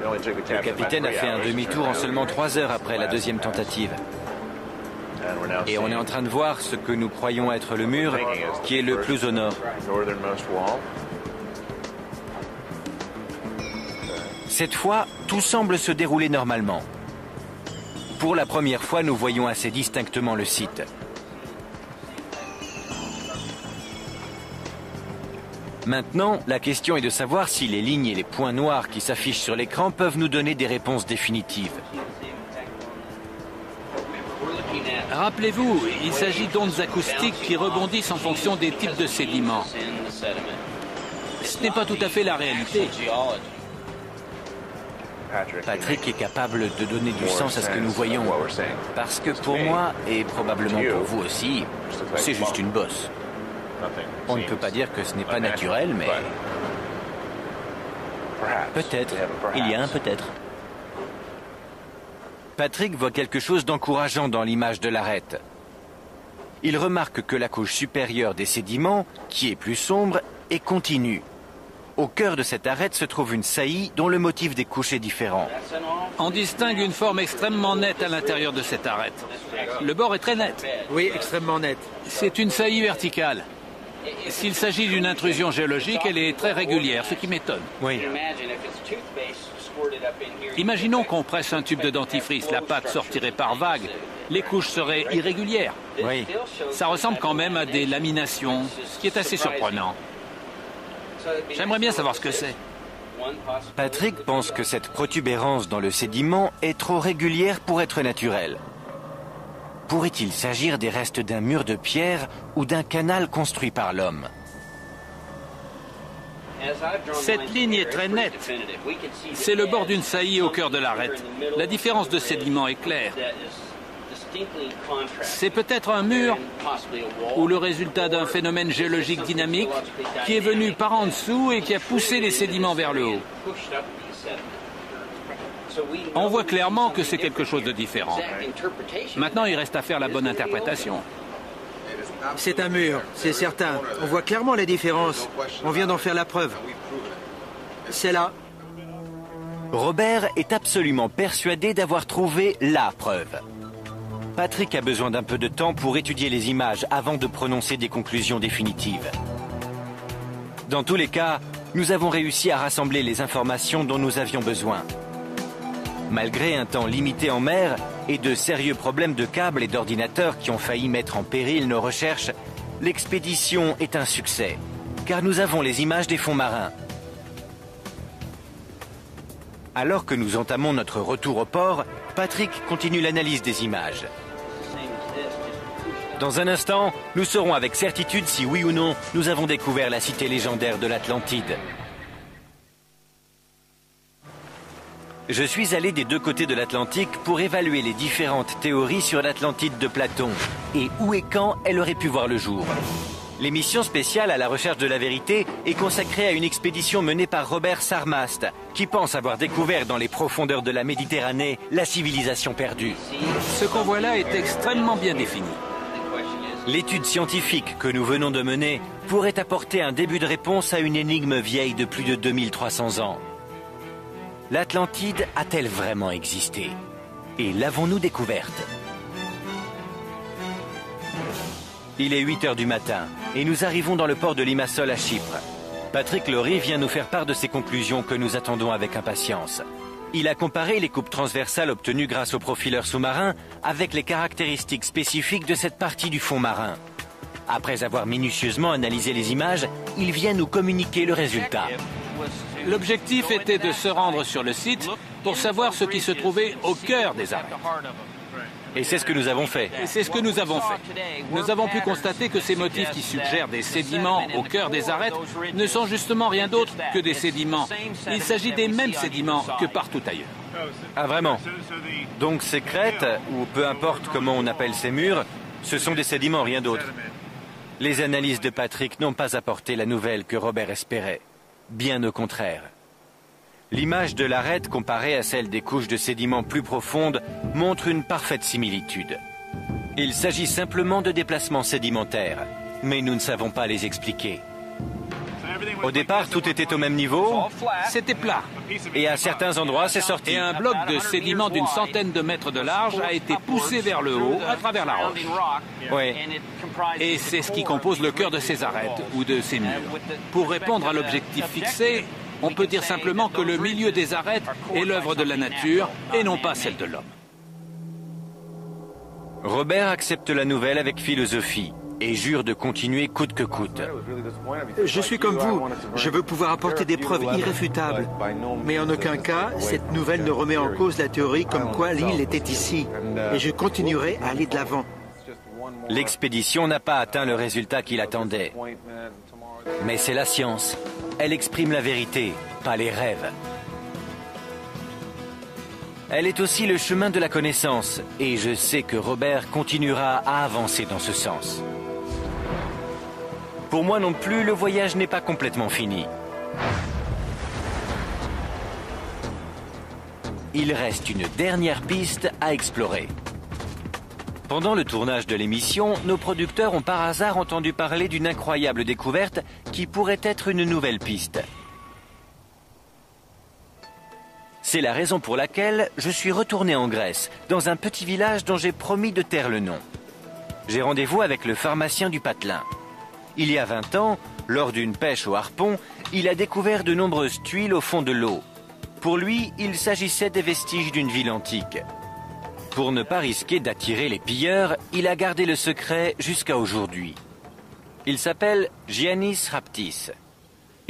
Le capitaine a fait un demi-tour en seulement 3 heures après la 2e tentative. Et on est en train de voir ce que nous croyons être le mur, qui est le plus au nord. Cette fois, tout semble se dérouler normalement. Pour la première fois, nous voyons assez distinctement le site. Maintenant, la question est de savoir si les lignes et les points noirs qui s'affichent sur l'écran peuvent nous donner des réponses définitives. Rappelez-vous, il s'agit d'ondes acoustiques qui rebondissent en fonction des types de sédiments. Ce n'est pas tout à fait la réalité. Patrick est capable de donner du sens à ce que nous voyons. Parce que pour moi, et probablement pour vous aussi, c'est juste une bosse. On ne peut pas dire que ce n'est pas naturel, mais... Peut-être. Il y a un peut-être. Patrick voit quelque chose d'encourageant dans l'image de l'arête. Il remarque que la couche supérieure des sédiments, qui est plus sombre, est continue. Au cœur de cette arête se trouve une saillie dont le motif des couches est différent. On distingue une forme extrêmement nette à l'intérieur de cette arête. Le bord est très net. Oui, extrêmement net. C'est une saillie verticale. S'il s'agit d'une intrusion géologique, elle est très régulière, ce qui m'étonne. Oui. Imaginons qu'on presse un tube de dentifrice, la pâte sortirait par vagues, les couches seraient irrégulières. Oui. Ça ressemble quand même à des laminations, ce qui est assez surprenant. J'aimerais bien savoir ce que c'est. Patrick pense que cette protubérance dans le sédiment est trop régulière pour être naturelle. Pourrait-il s'agir des restes d'un mur de pierre ou d'un canal construit par l'homme? Cette ligne est très nette. C'est le bord d'une saillie au cœur de l'arête. La différence de sédiment est claire. C'est peut-être un mur ou le résultat d'un phénomène géologique dynamique qui est venu par en dessous et qui a poussé les sédiments vers le haut. On voit clairement que c'est quelque chose de différent. Maintenant, il reste à faire la bonne interprétation. C'est un mur, c'est certain. On voit clairement la différence. On vient d'en faire la preuve. C'est là. Robert est absolument persuadé d'avoir trouvé la preuve. Patrick a besoin d'un peu de temps pour étudier les images avant de prononcer des conclusions définitives. Dans tous les cas, nous avons réussi à rassembler les informations dont nous avions besoin. Malgré un temps limité en mer et de sérieux problèmes de câbles et d'ordinateurs qui ont failli mettre en péril nos recherches, l'expédition est un succès, car nous avons les images des fonds marins. Alors que nous entamons notre retour au port, Patrick continue l'analyse des images. Dans un instant, nous saurons avec certitude si oui ou non nous avons découvert la cité légendaire de l'Atlantide. Je suis allé des deux côtés de l'Atlantique pour évaluer les différentes théories sur l'Atlantide de Platon et où et quand elle aurait pu voir le jour. L'émission spéciale à la recherche de la vérité est consacrée à une expédition menée par Robert Sarmast, qui pense avoir découvert dans les profondeurs de la Méditerranée la civilisation perdue. Ce qu'on voit là est extrêmement bien défini. L'étude scientifique que nous venons de mener pourrait apporter un début de réponse à une énigme vieille de plus de 2300 ans. L'Atlantide a-t-elle vraiment existé? Et l'avons-nous découverte? Il est 8 heures du matin et nous arrivons dans le port de Limassol à Chypre. Patrick Lorry vient nous faire part de ses conclusions que nous attendons avec impatience. Il a comparé les coupes transversales obtenues grâce au profileur sous-marin avec les caractéristiques spécifiques de cette partie du fond marin. Après avoir minutieusement analysé les images, il vient nous communiquer le résultat. L'objectif était de se rendre sur le site pour savoir ce qui se trouvait au cœur des arêtes. Et c'est ce que nous avons fait. Nous avons pu constater que ces motifs qui suggèrent des sédiments au cœur des arêtes ne sont justement rien d'autre que des sédiments. Il s'agit des mêmes sédiments que partout ailleurs. Ah vraiment? Donc ces crêtes, ou peu importe comment on appelle ces murs, ce sont des sédiments, rien d'autre. Les analyses de Patrick n'ont pas apporté la nouvelle que Robert espérait. Bien au contraire. L'image de l'arête comparée à celle des couches de sédiments plus profondes montre une parfaite similitude. Il s'agit simplement de déplacements sédimentaires, mais nous ne savons pas les expliquer. Au départ, tout était au même niveau. C'était plat. Et à certains endroits, c'est sorti. Et un bloc de sédiments d'une centaine de mètres de large a été poussé vers le haut à travers la roche. Oui. Et c'est ce qui compose le cœur de ces arêtes ou de ces murs. Pour répondre à l'objectif fixé, on peut dire simplement que le milieu des arêtes est l'œuvre de la nature et non pas celle de l'homme. Robert accepte la nouvelle avec philosophie et jure de continuer coûte que coûte. Je suis comme vous. Je veux pouvoir apporter des preuves irréfutables. Mais en aucun cas, cette nouvelle ne remet en cause la théorie comme quoi l'île était ici. Et je continuerai à aller de l'avant. L'expédition n'a pas atteint le résultat qu'il attendait. Mais c'est la science. Elle exprime la vérité, pas les rêves. Elle est aussi le chemin de la connaissance, et je sais que Robert continuera à avancer dans ce sens. Pour moi non plus, le voyage n'est pas complètement fini. il reste une dernière piste à explorer. Pendant le tournage de l'émission, nos producteurs ont par hasard entendu parler d'une incroyable découverte qui pourrait être une nouvelle piste. C'est la raison pour laquelle je suis retourné en Grèce, dans un petit village dont j'ai promis de taire le nom. J'ai rendez-vous avec le pharmacien du Patelin. Il y a 20 ans, lors d'une pêche au harpon, il a découvert de nombreuses tuiles au fond de l'eau. Pour lui, il s'agissait des vestiges d'une ville antique. Pour ne pas risquer d'attirer les pilleurs, il a gardé le secret jusqu'à aujourd'hui. Il s'appelle Giannis Raptis.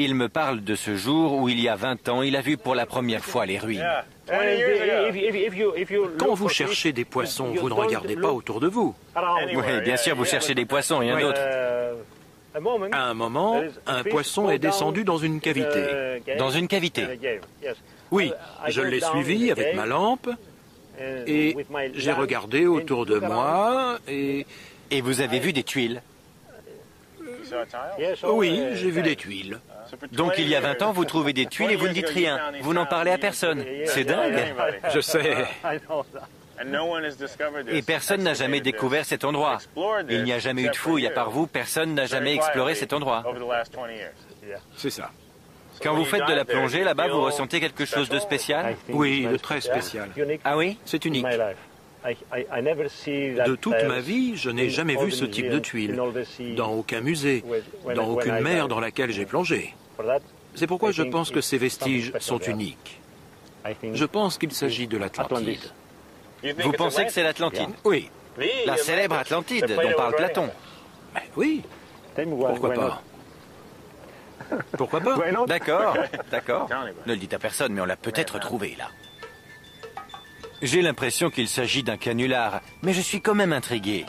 Il me parle de ce jour où, il y a 20 ans, il a vu pour la première fois les ruines. Quand vous cherchez des poissons, vous ne regardez pas autour de vous. Oui, bien sûr, vous cherchez des poissons, rien d'autre. À un moment, un poisson est descendu dans une cavité. Dans une cavité? Oui, je l'ai suivi avec ma lampe et j'ai regardé autour de moi et... Et vous avez vu des tuiles? Oui, j'ai vu des tuiles. Donc il y a 20 ans, vous trouvez des tuiles et vous ne dites rien. Vous n'en parlez à personne. C'est dingue. Je sais. Et personne n'a jamais découvert cet endroit. Il n'y a jamais eu de fouille, à part vous, personne n'a jamais exploré cet endroit. C'est ça. Quand vous faites de la plongée là-bas, vous ressentez quelque chose de spécial? Oui, de très spécial. Ah oui? C'est unique. De toute ma vie, je n'ai jamais vu ce type de tuiles, dans aucun musée, dans aucune mer dans laquelle j'ai plongé. C'est pourquoi je pense que ces vestiges sont uniques. Je pense qu'il s'agit de l'Atlantide. Vous pensez que c'est l'Atlantide? Oui. La célèbre Atlantide dont parle Platon. Ben oui. Pourquoi pas? Pourquoi pas? D'accord, d'accord. Ne le dites à personne, mais on l'a peut-être trouvé là. J'ai l'impression qu'il s'agit d'un canular, mais je suis quand même intrigué.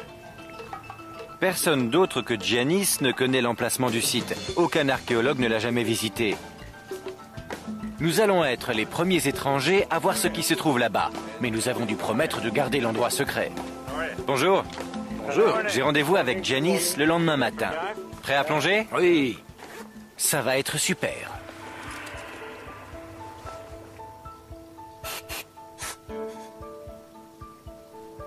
Personne d'autre que Giannis ne connaît l'emplacement du site. Aucun archéologue ne l'a jamais visité. Nous allons être les premiers étrangers à voir ce qui se trouve là-bas, mais nous avons dû promettre de garder l'endroit secret. Bonjour. Bonjour. J'ai rendez-vous avec Giannis le lendemain matin. Prêt à plonger? Oui. Ça va être super.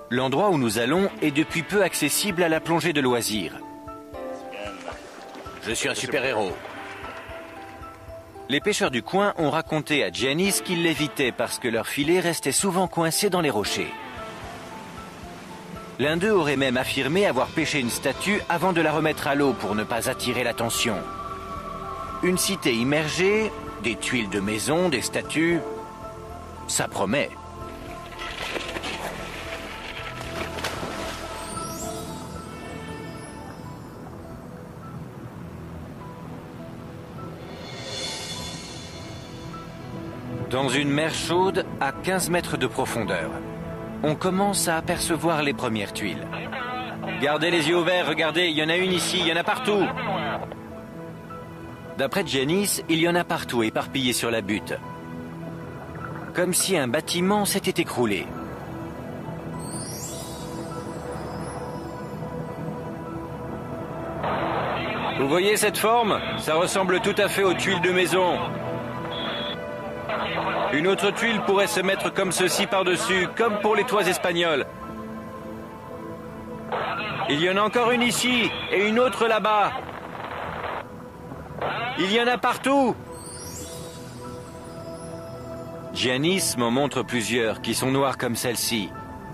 L'endroit où nous allons est depuis peu accessible à la plongée de loisirs. Je suis un super-héros. Les pêcheurs du coin ont raconté à Giannis qu'ils l'évitaient parce que leurs filets restaient souvent coincés dans les rochers. L'un d'eux aurait même affirmé avoir pêché une statue avant de la remettre à l'eau pour ne pas attirer l'attention. Une cité immergée, des tuiles de maison, des statues, ça promet. Dans une mer chaude à 15 mètres de profondeur, on commence à apercevoir les premières tuiles. Gardez les yeux ouverts, regardez, il y en a une ici, il y en a partout. D'après Giannis, il y en a partout éparpillés sur la butte. Comme si un bâtiment s'était écroulé. Vous voyez cette forme? Ça ressemble tout à fait aux tuiles de maison. Une autre tuile pourrait se mettre comme ceci par-dessus, comme pour les toits espagnols. Il y en a encore une ici, et une autre là-bas. Il y en a partout. Giannis m'en montre plusieurs qui sont noires comme celle-ci.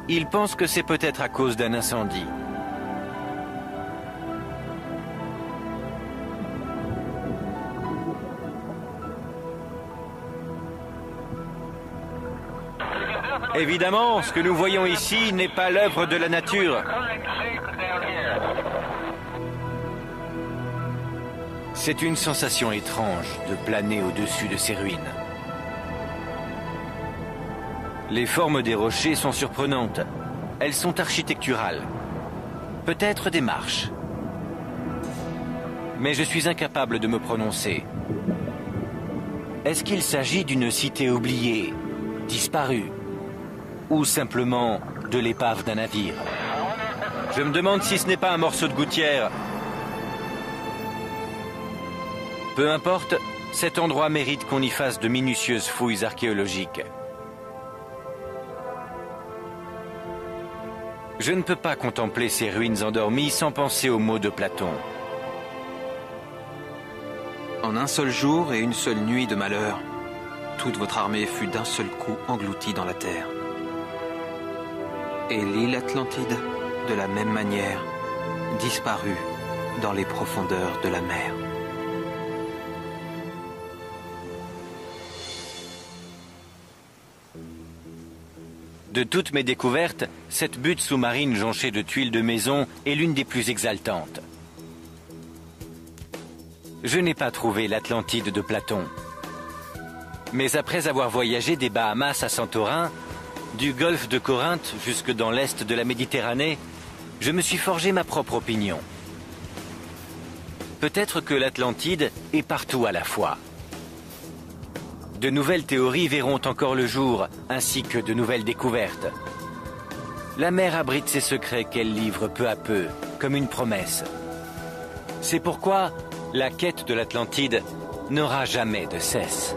Il pense que c'est peut-être à cause d'un incendie. Évidemment, ce que nous voyons ici n'est pas l'œuvre de la nature. C'est une sensation étrange de planer au-dessus de ces ruines. Les formes des rochers sont surprenantes. Elles sont architecturales. Peut-être des marches. Mais je suis incapable de me prononcer. Est-ce qu'il s'agit d'une cité oubliée, disparue, ou simplement de l'épave d'un navire? Je me demande si ce n'est pas un morceau de gouttière. Peu importe, cet endroit mérite qu'on y fasse de minutieuses fouilles archéologiques. Je ne peux pas contempler ces ruines endormies sans penser aux mots de Platon. En un seul jour et une seule nuit de malheur, toute votre armée fut d'un seul coup engloutie dans la terre. Et l'île Atlantide, de la même manière, disparut dans les profondeurs de la mer. De toutes mes découvertes, cette butte sous-marine jonchée de tuiles de maison est l'une des plus exaltantes. Je n'ai pas trouvé l'Atlantide de Platon. Mais après avoir voyagé des Bahamas à Santorin, du golfe de Corinthe jusque dans l'est de la Méditerranée, je me suis forgé ma propre opinion. Peut-être que l'Atlantide est partout à la fois. De nouvelles théories verront encore le jour, ainsi que de nouvelles découvertes. La mer abrite ses secrets qu'elle livre peu à peu, comme une promesse. C'est pourquoi la quête de l'Atlantide n'aura jamais de cesse.